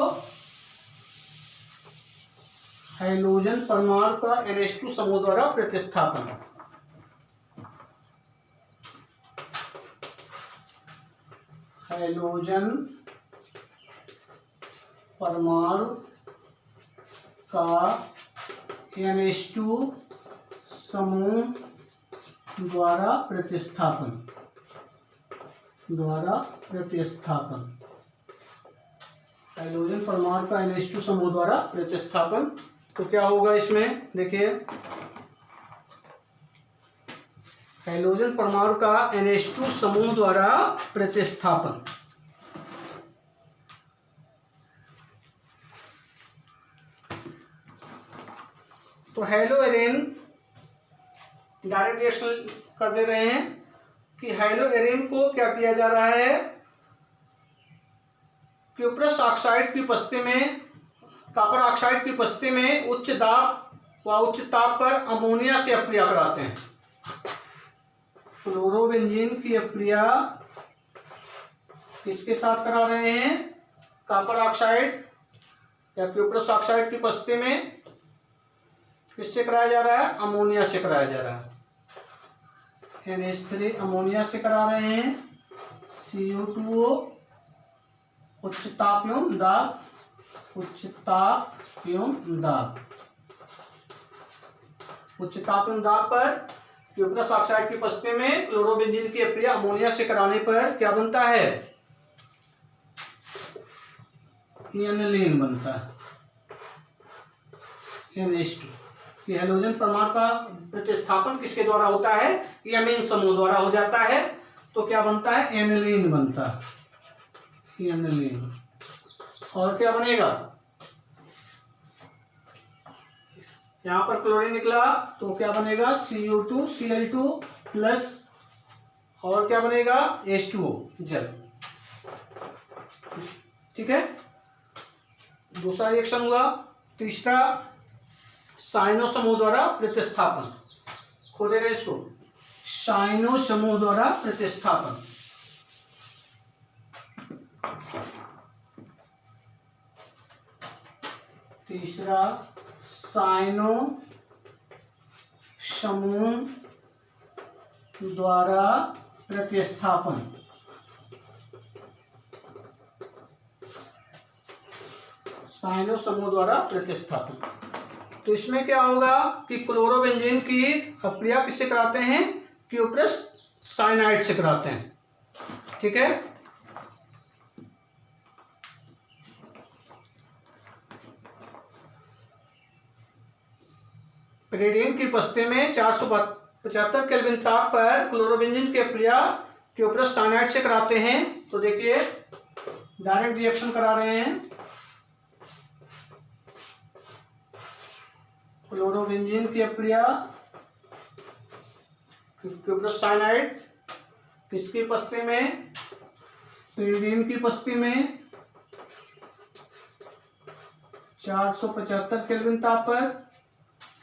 हाइड्रोजन परमाणु का NH2 समूह द्वारा प्रतिस्थापन। हाइड्रोजन परमाणु का NH2 समूह द्वारा प्रतिस्थापन, हाइड्रोजन परमाणु का NH2 समूह द्वारा प्रतिस्थापन। तो क्या होगा इसमें? देखिए, हाइड्रोजन परमाणु का NH2 समूह द्वारा प्रतिस्थापन। तो हेलोएरिन डायरेक्ट रिएक्शन कर दे रहे हैं कि हेलोएरिन को क्या किया जा रहा है? क्यूप्रस ऑक्साइड की उपस्थिति में, कॉपर ऑक्साइड की उपस्थिति में उच्च दाब व उच्च ताप पर अमोनिया से अप्रिया कराते हैं। फ्लोरोबेंजीन की अप्रिया किसके साथ करा रहे हैं? कॉपर ऑक्साइड या क्यूप्रस ऑक्साइड की उपस्थिति में किससे कराया जा रहा है? अमोनिया से कराया जा रहा है। NH3 अमोनिया से करा रहे हैं। CO2O उच्च ताप एवं दाब, उच्च ताप एवं दाब, उच्च ताप एवं दाब पर क्यूप्रस ऑक्साइड की उपस्थिति में क्लोरोबेंजीन की अप्रिया अमोनिया से कराने पर क्या बनता है? एनिलीन बनता है, NH2। कि हैलोजन परमाणु का प्रतिस्थापन किसके द्वारा होता है, एमीन समूह द्वारा हो जाता है। तो क्या बनता है, एनिलीन बनता है, एनिलीन। और क्या बनेगा, यहां पर क्लोरीन निकला तो क्या बनेगा, CO2 Cl2 प्लस, और क्या बनेगा, H2O जल। ठीक है, दूसरा रिएक्शन हुआ। तीसरा साइनो समूह द्वारा प्रतिस्थापन, खोजेगा इसको, साइनो समूह द्वारा प्रतिस्थापन। तीसरा साइनो समूह द्वारा प्रतिस्थापन। साइनो समूह द्वारा प्रतिस्थापन। तो इसमें क्या होगा कि क्लोरोबेंजीन की अक्रिया किससे कराते हैं, क्यूप्रस साइनाइड से कराते हैं। ठीक है, पेरिडिन की उपस्थिति में 475 केल्विन ताप पर क्लोरोबेंजीन की अक्रिया क्यूप्रस साइनाइड से कराते हैं। तो देखिए डायरेक्ट रिएक्शन करा रहे हैं, क्लोरोबेंजीन की अक्रिया क्यूप्रस साइनाइड किसकी उपस्थिति में, पेरिडिन की उपस्थिति में 475 केल्विन ताप पर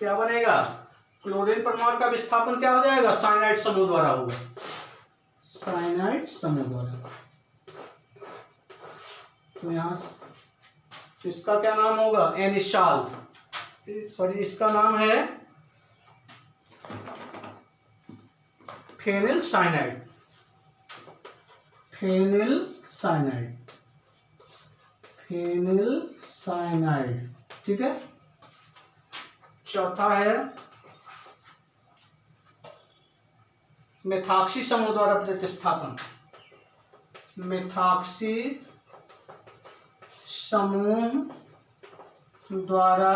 क्या बनेगा, क्लोरीन परमाणु का विस्थापन क्या हो जाएगा, साइनाइड समूह द्वारा होगा, साइनाइड समूह द्वारा। तो यहां इसका क्या नाम होगा, एनिशाल, सॉरी इसका नाम है phenyl cyanide, phenyl cyanide, phenyl cyanide. ठीक है, चौथा है मेथॉक्सी समूह द्वारा प्रतिस्थापन, मेथॉक्सी समूह द्वारा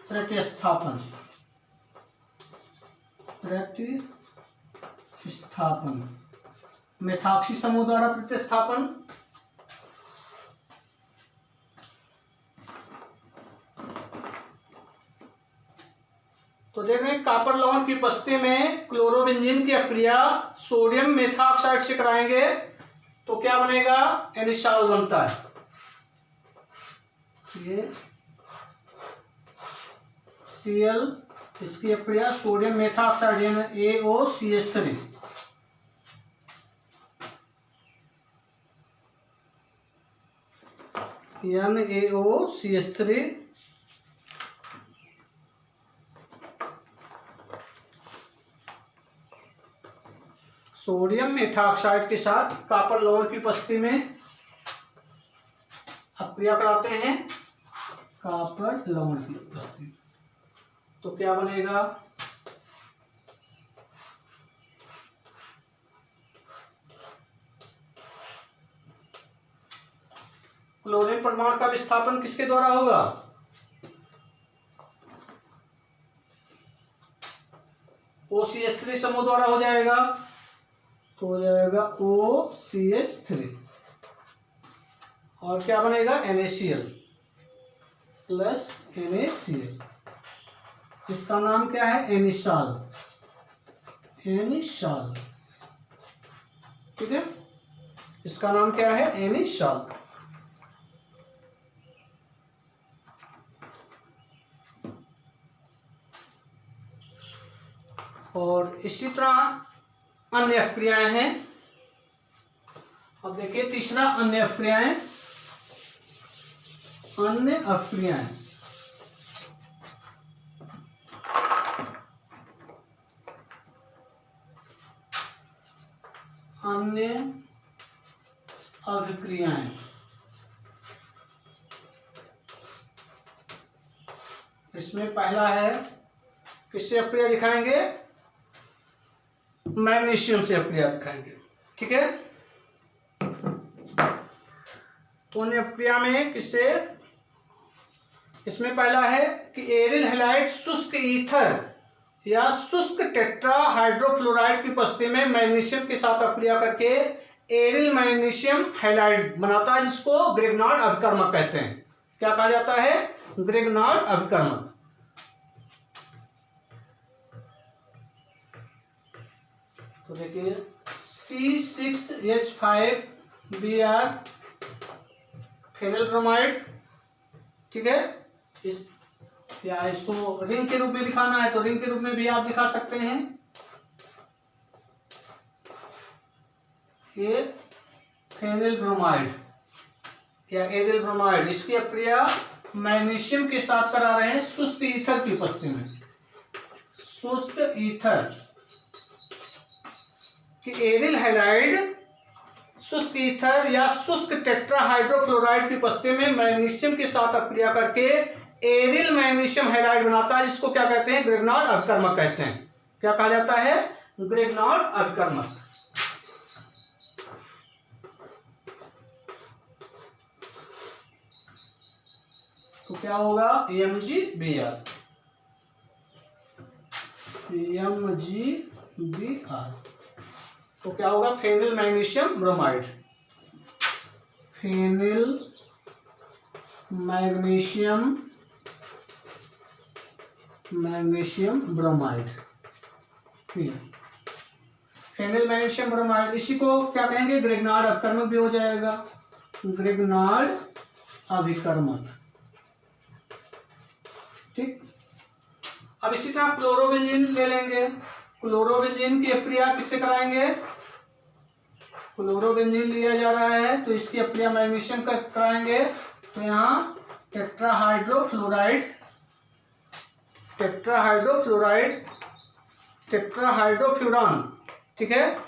प्रतिस्थापन, प्रतिस्थापन, मेथॉक्सी समूह द्वारा प्रतिस्थापन। तो देखें कॉपर लवण की उपस्थिति में क्लोरोबेंजीन की अक्रिया सोडियम मेथॉक्साइड से कराएंगे तो क्या बनेगा, एनिशाल बनता है। ये Cl, इसकी अक्रिया sodium methoxide NaOCH3, NaOCH3 sodium methoxide के साथ कॉपर लवण की उपस्थिति में अक्रिया कराते हैं, कॉपर लवण की उपस्थिति। तो क्या बनेगा, क्लोरीन परमाणु का विस्थापन किसके द्वारा होगा, OCH3 समूह द्वारा हो जाएगा। तो हो जाएगा OCH3 और क्या बनेगा, NaCl प्लस NaCl। इसका नाम क्या है, एनिशाल, एनिशाल। ठीक है, इसका नाम क्या है, एनिशाल। और इसी तरह अन्य अक्रियाएं हैं। अब देखिए तीसरा अन्य अक्रियाएं, अन्य अक्रियाएं। अन्य अभिक्रियाएं, इसमें पहला है, किससे अक्रिया दिखाएंगे, मैग्नीशियम से अक्रिया दिखाएंगे। ठीक है, तो अन्य अक्रिया में किससे, इसमें पहला है कि एरिल हैलाइड शुष्क ईथर या शुष्क टेट्रा हाइड्रोफ्लोराइड की उपस्थिति में मैग्नीशियम के साथ अभिक्रिया करके एरिल मैग्नीशियम हैलाइड बनाता है, जिसको ग्रिग्नार्ड अभिकर्मक कहते हैं। क्या कहा जाता है? ग्रिग्नार्ड अभिकर्मक। तो देखिए C6H5Br फेनल ब्रोमाइड, ठीक है। इस या इसको रिंग के रूप में दिखाना है तो रिंग के रूप में भी आप दिखा सकते हैं। ये फेनल ब्रोमाइड या एरिल ब्रोमाइड, इसकी अभिक्रिया मैग्नीशियम के साथ करा रहे हैं शुष्क ईथर की उपस्थिति में। शुष्क ईथर कि एरिल हैलाइड शुष्क ईथर या शुष्क टेट्राहाइड्रोफ्लोराइड की उपस्थिति में मैग्नीशियम के साथ अभिक्रिया करके एरिल मैग्नीशियम हैलाइड बनाता है, जिसको क्या कहते हैं? ग्रिग्नार्ड अभिकर्मक कहते हैं। क्या कहा जाता है? ग्रिग्नार्ड अभिकर्मक। तो क्या होगा? MgBr। MgBr तो क्या होगा? Phenyl magnesium bromide. Phenyl magnesium bromide, phenyl magnesium bromide, इसी को क्या कहेंगे? ग्रिग्नार्ड अभिकर्मक भी हो जाएगा। ग्रिग्नार्ड अभिकर्मक, ठीक। अब इसी तरह क्लोरोबेंजीन ले लेंगे। क्लोरोबेंजीन की अभिक्रिया किससे कराएंगे? क्लोरोबेंजीन लिया जा रहा है तो इसकी अभिक्रिया मैग्नीशियम का कराएंगे। तो यहाँ टेट्राहाइड्रोफ्यूरान, ठीक है,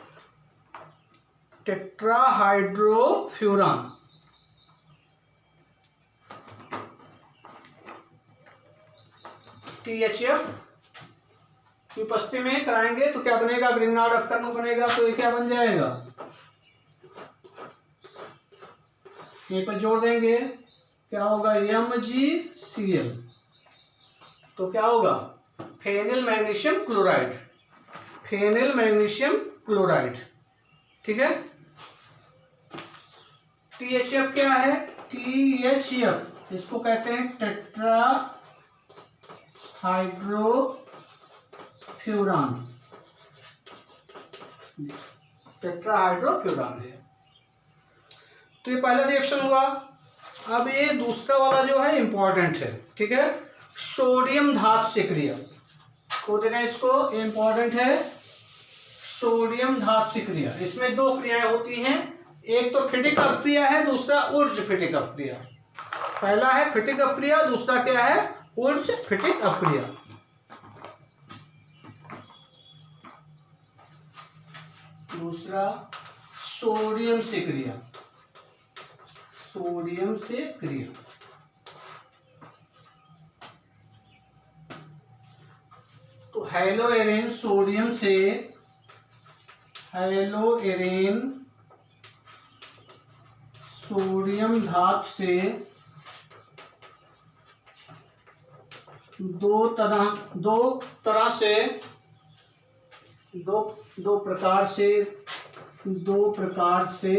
टेट्राहाइड्रोफ्यूरान THF की उपस्थिति में कराएंगे तो क्या बनेगा? ग्रिग्नार्ड अभिकर्मक बनेगा। तो ये क्या बन जाएगा? ये पर जोड़ देंगे, क्या होगा? MgCl। तो क्या होगा? Phenyl magnesium chloride, phenyl magnesium chloride, ठीक है। THF क्या है? THF इसको कहते हैं टेट्रा हाइड्रोफ्यूरान, टेट्राहाइड्रोफ्यूरान है। तो ये पहला रिएक्शन हुआ। अब ये दूसरा वाला जो है इंपॉर्टेंट है, ठीक है। सोडियम धातु से क्रिया को देना, इसको इंपॉर्टेंट है। सोडियम धातु से क्रिया, इसमें दो क्रियाएं होती हैं, एक तो फिटिक अपक्रिया है, दूसरा ऊर्ज फिटिक अपक्रिया। पहला है फिटिक अपक्रिया, दूसरा क्या है? ऊर्ज फिटिक अपक्रिया। दूसरा सोडियम से क्रिया, सोडियम से क्रिया। तो हेलोएरेन सोडियम से, हेलोएरेन सोडियम धातु से दो प्रकार से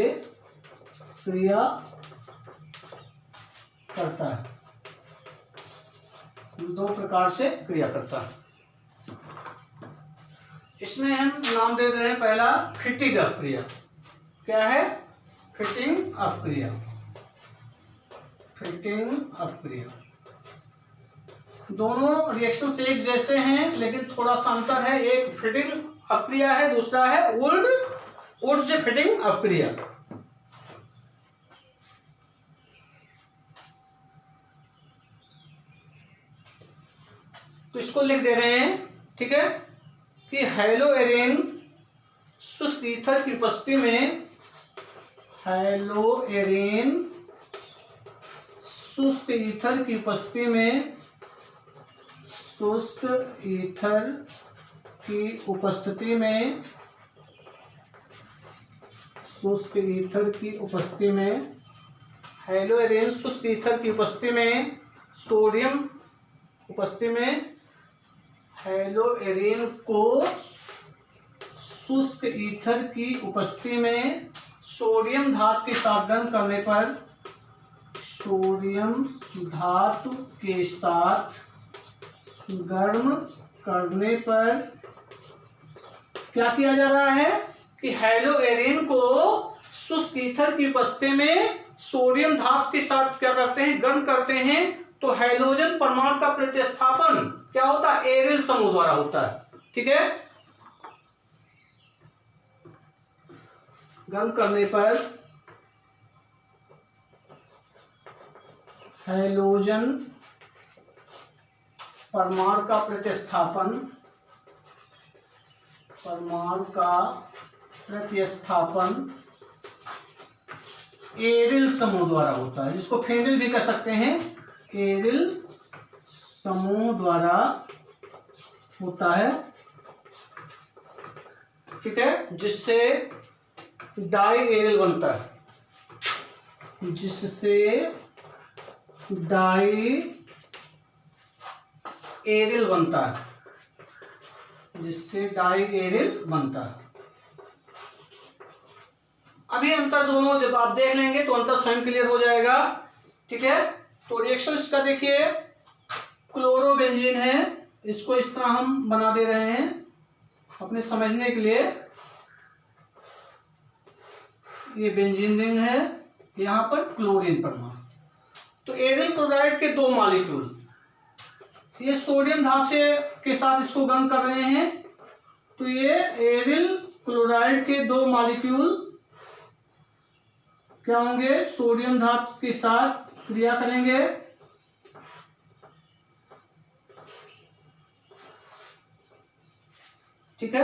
क्रिया करता है, दो प्रकार से क्रिया करता है। इसमें हम नाम दे रहे हैं पहला फिटिंग अपक्रिया। क्या है? फिटिंग अपक्रिया, फिटिंग अपक्रिया। दोनों रिएक्शन एक जैसे हैं लेकिन थोड़ा सा अंतर है। एक फिटिंग अपक्रिया है, दूसरा है ऊर्ज फिटिंग अपक्रिया। तो इसको लिख दे रहे हैं, ठीक है, कि हेलोएरेन शुष्क ईथर की उपस्थिति में, हेलोएरेन शुष्क ईथर की उपस्थिति में, शुष्क ईथर की उपस्थिति में, शुष्क ईथर की उपस्थिति में, हेलोएरेन शुष्क ईथर की उपस्थिति में सोडियम उपस्थिति में हैलोएरिन को शुष्क ईथर की उपस्थिति में सोडियम धातु के साथ गर्म करने पर, सोडियम धातु के साथ गर्म करने पर क्या किया जा रहा है कि हैलोएरिन को शुष्क ईथर की उपस्थिति में सोडियम धातु के साथ क्या करते हैं, गर्म करते हैं। तो हैलोजन परमाणु का प्रतिस्थापन क्या होता है, एरिल समूह द्वारा होता है। ठीक है, गर्म करने पर हैलोजन परमाणु का प्रतिस्थापन, परमाणु का प्रतिस्थापन एरिल समूह द्वारा होता है, जिसको फेनिल भी कह सकते हैं। एरिल समूह द्वारा होता है। ठीक है, जिससे डाई एरिल बनता है, जिससे डाई एरिल बनता है, जिससे डाई एरिल बनता है। अभी अंतर दोनों जब आप देख लेंगे तो अंतर स्वयं क्लियर हो जाएगा। ठीक है, तो रिएक्शन इसका देखिए, क्लोरोबेंजीन है, इसको इस तरह हम बना दे रहे हैं अपने समझने के लिए। ये बेंजीन रिंग है, यहां पर क्लोरीन परमाणु। तो एरिल क्लोराइड के दो मॉलिक्यूल, ये सोडियम धातु के साथ इसको गर्म कर रहे हैं। तो ये एरिल क्लोराइड के दो मॉलिक्यूल क्या होंगे, सोडियम धातु के साथ क्रिया करेंगे। ठीक है,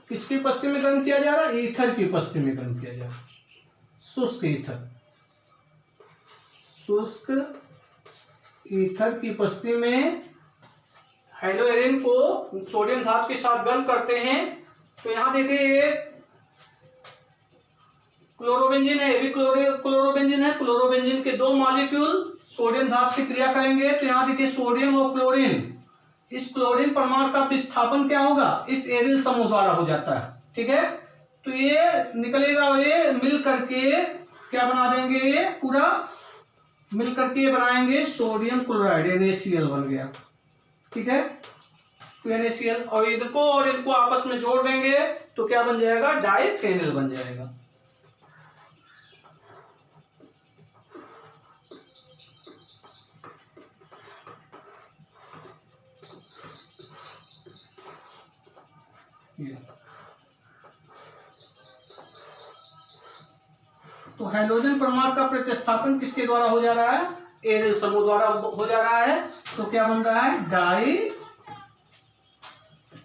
किसकी उपस्थिति में गर्म किया जा रहा है, ईथर की उपस्थिति में गर्म किया जा रहा है, शुष्क ईथर। शुष्क ईथर की उपस्थिति में हैलोएरिन को सोडियम धातु के साथ गर्म करते हैं। तो यहां देखिए ये क्लोरोबेंजीन है, ये भी क्लोरोबेंजीन है। क्लोरोबेंजीन के दो मॉलिक्यूल सोडियम धातु से क्रिया करेंगे। तो यहां देखिए सोडियम और क्लोरीन, इस क्लोरीन परमाणु का विस्थापन क्या होगा, इस एरिल समूह द्वारा हो जाता है। ठीक है, तो ये निकलेगा, ये मिल करके क्या बना देंगे, ये पूरा मिल करके ये बनाएंगे सोडियम क्लोराइड, NaCl बन गया। ठीक है, तो NaCl और इनको आपस में जोड़ देंगे तो क्या बन जाएगा, डाइफेनिल बन जाएगा। तो हैलोजन परमाणु का प्रतिस्थापन किसके द्वारा हो जा रहा है, एरिल समूह द्वारा हो जा रहा है। तो क्या बन रहा है,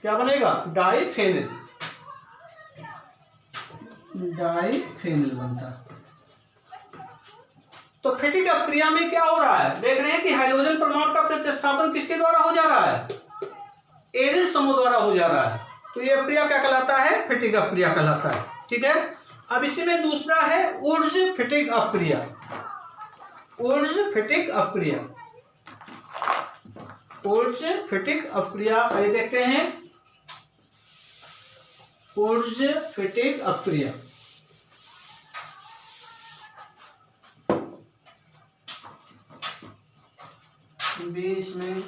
क्या बनेगा, डाइफेनिल, डाइफेनिल बनता है। तो फेटिक अपक्रिया में क्या हो रहा है, देख रहे हैं कि हैलोजन परमाणु का प्रतिस्थापन किसके द्वारा हो जा रहा है, एरिल समूह द्वारा हो जा रहा है। तो ये अपक्रिया क्या कहलाता है, फेटिक अपक्रिया कहलाता है। ठीक है, अब इसी में दूसरा है ऊर्ज फेटिक अपक्रिया। ऊर्ज फेटिक अपक्रिया, ऊर्ज फेटिक अपक्रिया आइए देखते हैं। ऊर्ज फेटिक अपक्रिया बीच में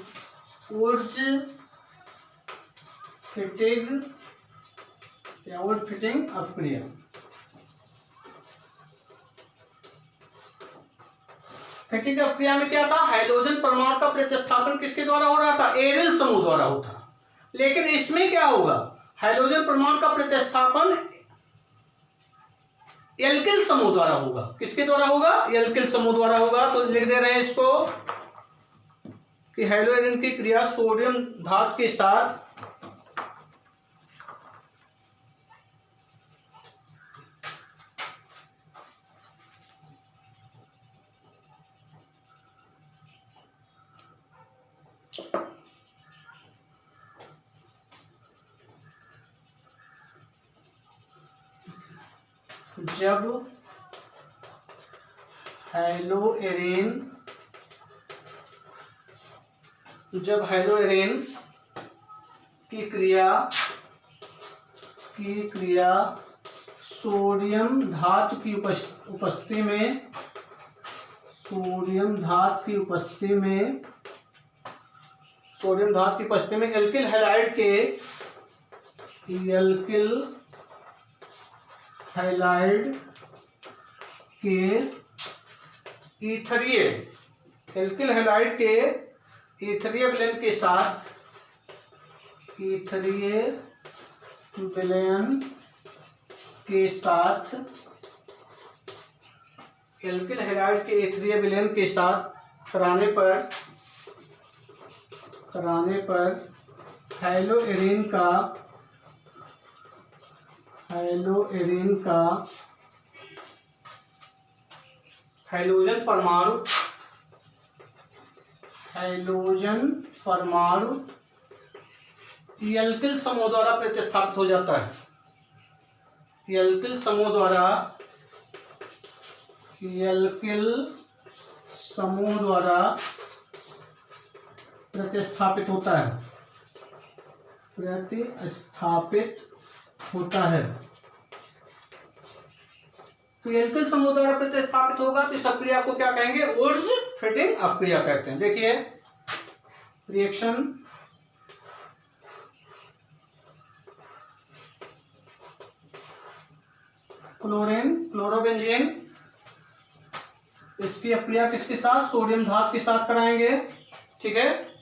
ऊर्ज फिटिंग या ऊर्ज फिटिंग अपक्रिया। फेटिक अपक्रिया में क्या था, हाइड्रोजन परमाणु का प्रतिस्थापन किसके द्वारा हो रहा था, एरिल समूह द्वारा होता। लेकिन इसमें क्या होगा, हाइड्रोजन परमाणु का प्रतिस्थापन एल्किल समूह द्वारा होगा। किसके द्वारा होगा, एल्किल समूह द्वारा होगा। तो लिख दे रहे हैं इसको कि हैलोजन की क्रिया सोडियम धातु के साथ जब हैलोएरिन जब हेलोएरिन की क्रिया सोडियम धातु की उपस्थिति में एल्किल हैलाइड के ईथरीय विलयन के साथ एल्किल हैलाइड के ईथरीय विलयन के साथ कराने पर हेलोएरिन का हैलोजन परमाणु एल्किल समूह द्वारा प्रतिस्थापित हो जाता है। एल्किल समूह द्वारा प्रतिस्थापित होता है। तो एल्किल समूह द्वारा प्रतिस्थापित होगा तो इस अक्रिया को क्या कहेंगे? उर्ज फिटिंग अक्रिया कहते हैं। देखिए रिएक्शन क्लोरोबेंजीन, इसकी अक्रिया किसके साथ? सोडियम धातु के साथ कराएंगे, ठीक है।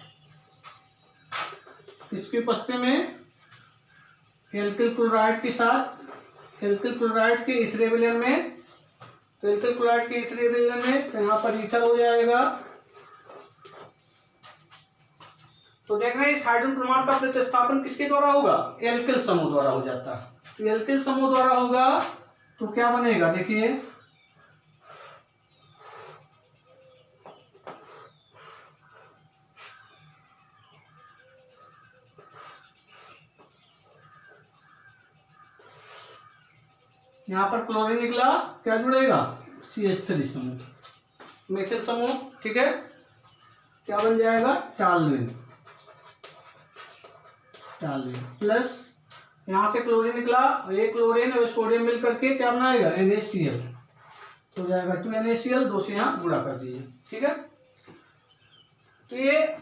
इसकी उपस्थिति में एल्किल क्लोराइड के साथ, एल्किल क्लोराइड के ईथरीय विलयन में, तो एल्किल क्लोराइड के ईथरीय विलयन में यहाँ पर ईथर हो जाएगा। तो देख रहे हैं इस हाइड्रोजन परमाणु का प्रतिस्थापन किसके द्वारा होगा? एल्किल समूह द्वारा हो जाता है। तो एल्किल समूह द्वारा होगा तो क्या बनेगा? देखिए यहां पर क्लोरीन निकला, क्या जुड़ेगा? CH3 समूह, मेथिल समूह, ठीक है। क्या बन जाएगा? टॉल्यूइन प्लस यहां से क्लोरीन निकला, एक क्लोरीन और सोडियम मिल करके क्या बनाएगा? NaCl, तो जाएगा 2NaCl, 2 से यहां गुणा कर दीजिए, ठीक है। तो ये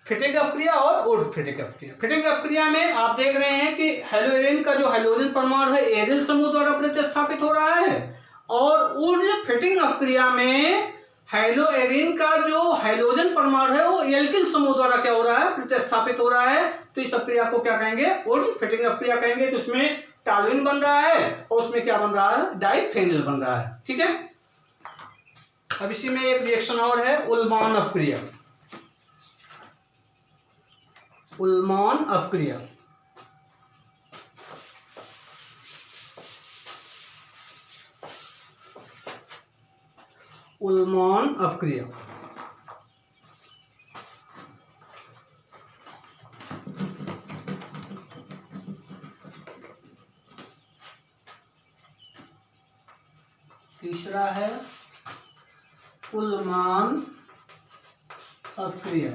फिटिंग अक्रिया और उर्ज फिटिंग अक्रिया। फिटिंग अक्रिया में आप देख रहे हैं कि हेलोएरिन का जो हाइड्रोजन परमाणु है एरिल समूह द्वारा प्रतिस्थापित हो रहा है, और उर्ज फिटिंग अक्रिया में हेलोएरिन का जो हाइड्रोजन परमाणु है वो एल्किल समूह द्वारा क्या हो रहा है? प्रतिस्थापित हो रहा है। तो इस अक्रिया को क्या कहेंगे? उर्ज फिटिंग अक्रिया कहेंगे। तो इसमें टॉल्यूइन बन रहा है और उसमें क्या बन रहा है? डाइफेनिल बन रहा है, ठीक है। अब इसी में एक रिएक्शन और है, उल्मान अपक्रिया। उल्मान अपक्रिया, उल्मान अपक्रिया तीसरा है उल्मान अपक्रिया।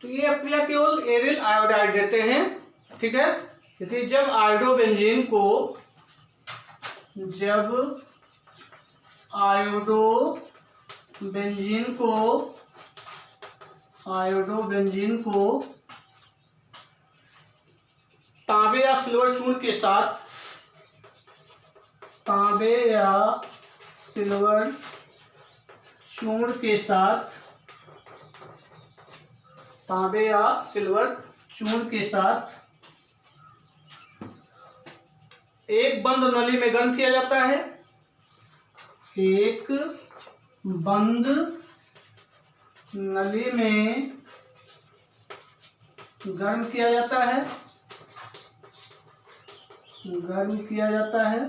तो ये अक्रिया केवल एरिल आयोडाइड देते हैं, ठीक है। क्योंकि जब आयोडोबेंजीन को तांबे या सिल्वर चूर्ण के साथ, तांबे या सिल्वर चूर्ण के साथ एक बंद नली में गर्म किया जाता है, एक बंद नली में गर्म किया जाता है,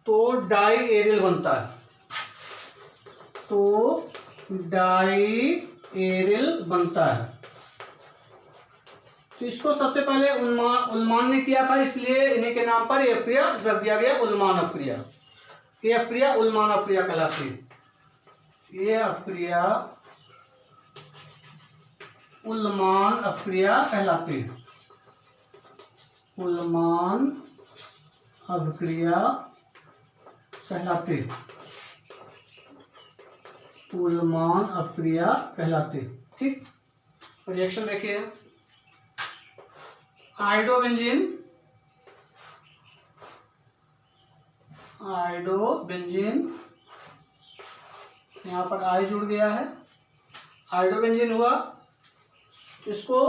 तो डाई एरिल बनता है, तो इसको सबसे पहले उन्मान ने किया था, इसलिए इन्हीं के नाम पर ये अप्रिया रख दिया गया, उन्मान अप्रिया। ये अप्रिया उन्मान अप्रिया कहलाती है। ये अप्रिया उन्मान अप्रिया कहलाती है। उन्मान अभिक्रिया कहलाती है। उन्मान अभिक्रिया कहलाती है। ठीक, रिएक्शन देखिए। आयोडोबेंजीन, आयोडोबेंजीन, यहाँ पर आई जुड़ गया है, आयोडोबेंजीन हुआ, इसको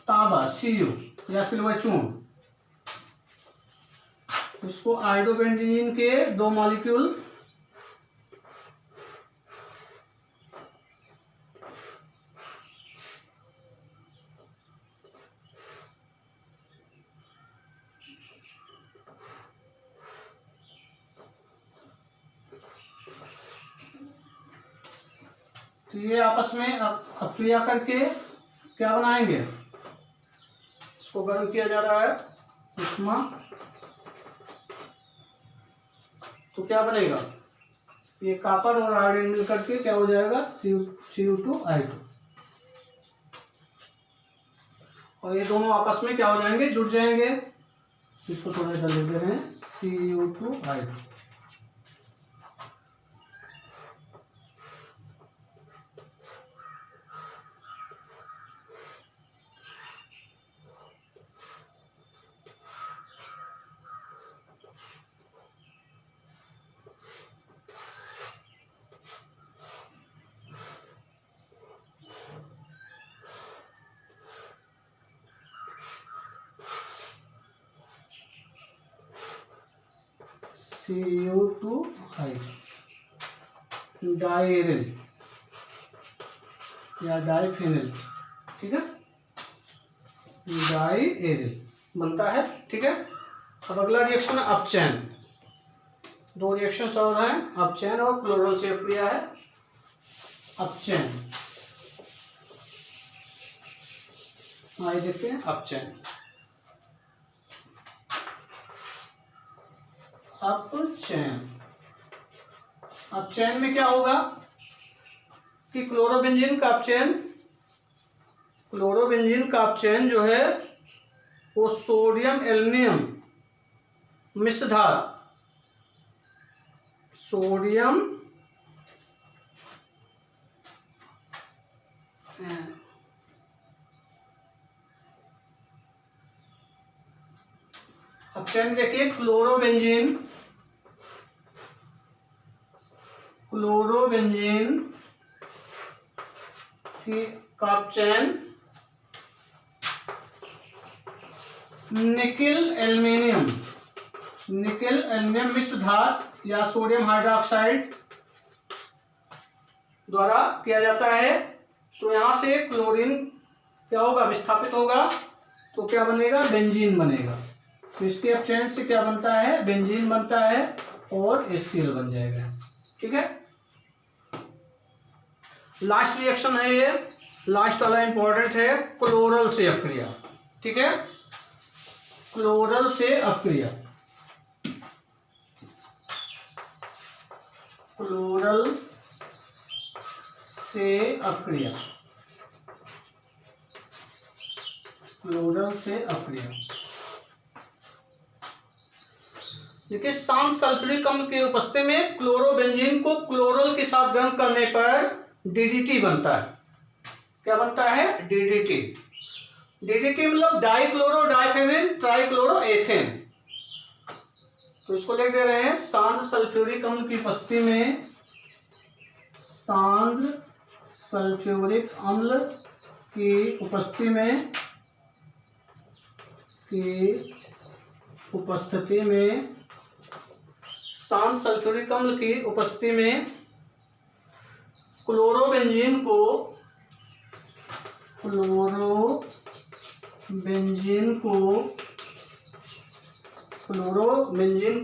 तांबा Cu या सिल्वर चूर्ण, इसको आयोडोबेंजीन के 2 मॉलिक्यूल तो ये आपस में अक्रिया करके क्या बनाएंगे, इसको गर्म किया जा रहा है उष्मा, तो क्या बनेगा, ये कॉपर और आयोडीन मिलकर के क्या हो जाएगा, Cu2I2, और ये दोनों आपस में क्या हो जाएंगे, जुड़ जाएंगे। इसको थोड़ा इधर ले दे रहे हैं, Cu2I2। Cu2I डायरेल या डाइफेनिल, ठीक है, डायरेल बनता है। ठीक है, अब अगला रिएक्शन है अपचयन। 2 रिएक्शन और हैं, अपचयन और क्लोरल से अक्रिया है। अपचयन, आइए देखते हैं अपचयन। अपचयन, अपचयन में क्या होगा कि क्लोरोबेंजीन का अपचयन, क्लोरोबेंजीन का अपचयन जो है वो सोडियम एल्युमिनियम मिश्र धार, सोडियम अपचयन देखिए, क्लोरोबेंजीन, क्लोरोबेंजीन की का अपचयन निकेल एल्युमिनियम, निकेल एल्युमिनियम मिश्र धातु या सोडियम हाइड्रोक्साइड द्वारा किया जाता है। तो यहां से क्लोरीन क्या होगा, विस्थापित होगा, तो क्या बनेगा, बेंजीन बनेगा। तो इसके अपचयन से क्या बनता है, बेंजीन बनता है और HCl बन जाएगा। ठीक है, लास्ट रिएक्शन है ये, लास्ट वाला इंपॉर्टेंट है, क्लोरल से अक्रिया। ठीक है, क्लोरल से अक्रिया, क्लोरल से अक्रिया, क्लोरल से अक्रिया। देखिए, शांत सल्फ्यूरिक अम्ल की उपस्थिति में क्लोरोबेंजीन को क्लोरल के साथ गर्म करने पर DDT बनता है। क्या बनता है, DDT। DDT मतलब डाइक्लोरो डाइफेनिल ट्राइक्लोरो एथेन। तो इसको लिख दे रहे हैं, शांत सल्फ्यूरिक अम्ल की उपस्थिति में, शांत सल्फ्यूरिक अम्ल की उपस्थिति में, शांत सल्फ्यूरिक अम्ल की उपस्थिति में क्लोरोबेंजीन को, क्लोरोबेंजीन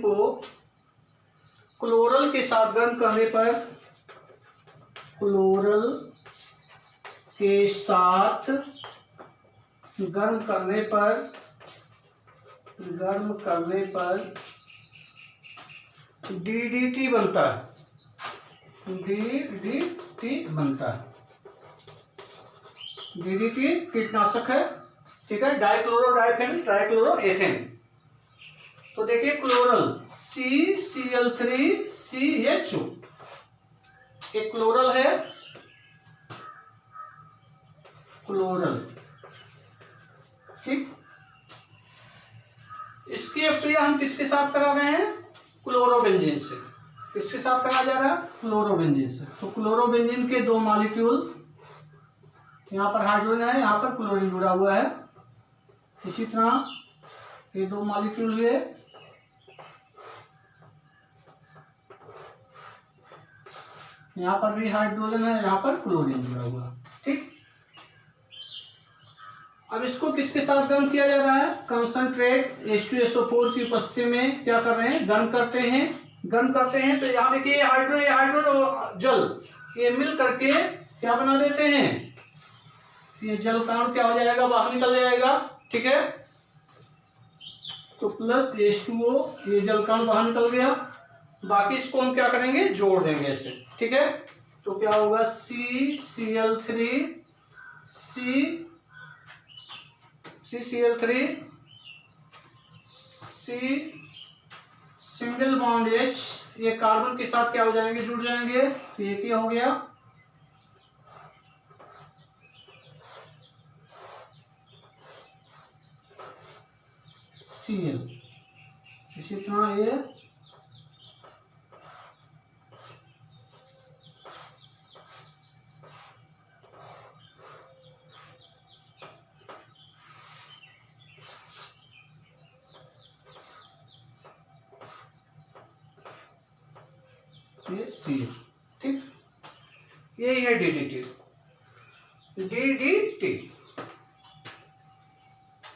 को क्लोरल के साथ गर्म करने पर, क्लोरल के साथ गर्म करने पर DDT बनता है, DDT बनता है। DDT कीटनाशक है, ठीक है, डाइक्लोरो डाइफेनिल ट्राइक्लोरोएथेन। तो देखिए क्लोरल CCl3CHO, एक क्लोरल है, क्लोरल, ठीक। इसकी अप्रिया हम किसके साथ करा रहे हैं? क्लोरोबेंजीन से। किसके साथ करा जा रहा है? क्लोरोबेंजीन से। तो क्लोरोबेंजीन के 2 मॉलिक्यूल, यहाँ पर हाइड्रोजन है, यहाँ पर क्लोरीन जुड़ा हुआ है। इसी तरह ये 2 मॉलिक्यूल हुए, यहाँ पर भी हाइड्रोजन है, यहाँ पर क्लोरीन जुड़ा हुआ, ठीक। अब इसको किसके साथ गर्म किया जा रहा है? कंसंट्रेट H2SO4 की उपस्थिति में क्या कर रहे हैं? गर्म करते हैं। तो यहाँ देखिए हाइड्रोजन और जल ये मिल करके क्या बना देते हैं? ये जल कण क्या हो जाएगा? बाहर निकल जाएगा, ठीक है। तो प्लस H2O, ये जल कण बाहर निकल गया। बाकी इसको हम क्या करेंगे? जोड़ देंगे ऐसे, ठीक है। तो क्या होगा? CCl3 सिंगल बॉन्ड H, ये कार्बन के साथ क्या हो जाएंगे? जुड़ जाएंगे। तो ये क्या हो गया? Cl। इसी तरह ये Cl, ठीक। यही है DDT।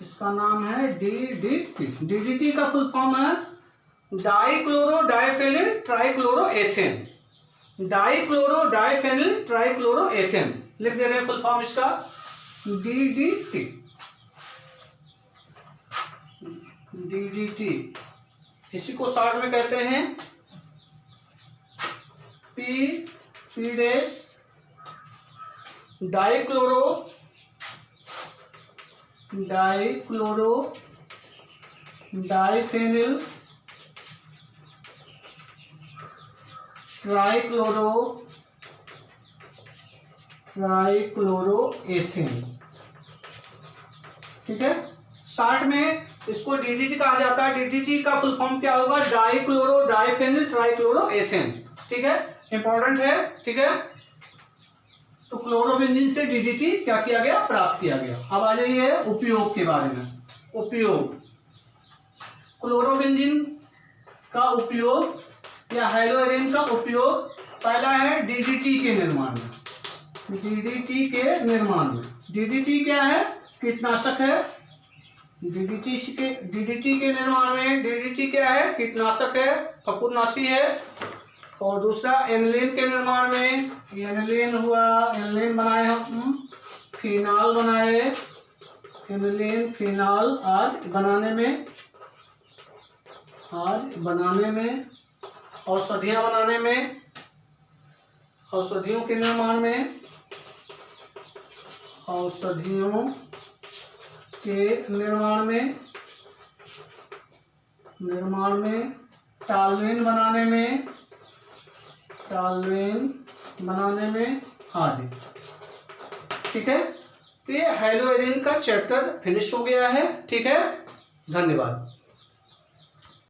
इसका नाम है DDT। DDT का फुल फॉर्म है डाइक्लोरो डाइफेनिल ट्राइक्लोरोएथेन। डाइक्लोरो डाइफेनिल ट्राइक्लोरोएथेन लिख दे रहे हैं फुल फॉर्म इसका, DDT। इसी को शॉर्ट में कहते हैं पीडेस डाइक्लोरो डाइफेनिल ट्राइक्लोरोएथेन, ठीक है। शॉर्ट में इसको DDT कहा जाता है। DDT का फुल फॉर्म क्या होगा? डाइक्लोरो डाइफेनिल ट्राइक्लोरोएथेन, ठीक है, इंपॉर्टेंट है, ठीक है। तो क्लोरोबेंजीन से DDT क्या किया गया? प्राप्त किया गया। अब आ जाइए उपयोग के बारे में। उपयोग, क्लोरोबेंजीन का उपयोग या हेलोएरिन का उपयोग पहला है DDT के निर्माण में। DDT क्या है? कीटनाशक है। DDT के निर्माण में DDT क्या है? कीटनाशक है, फफूंदनाशी है। और दूसरा एनिलीन के निर्माण में, एनिलीन हुआ, एनिलीन बनाए हम, फिनाल बनाए, एनिलीन फिनाल आज बनाने में, औषधियाँ बनाने में, औषधियों के निर्माण में, औषधियों के निर्माण में, टालवेन बनाने में आदि, ठीक है। तो ये हेलोएरिन का चैप्टर फिनिश हो गया है, ठीक है। धन्यवाद।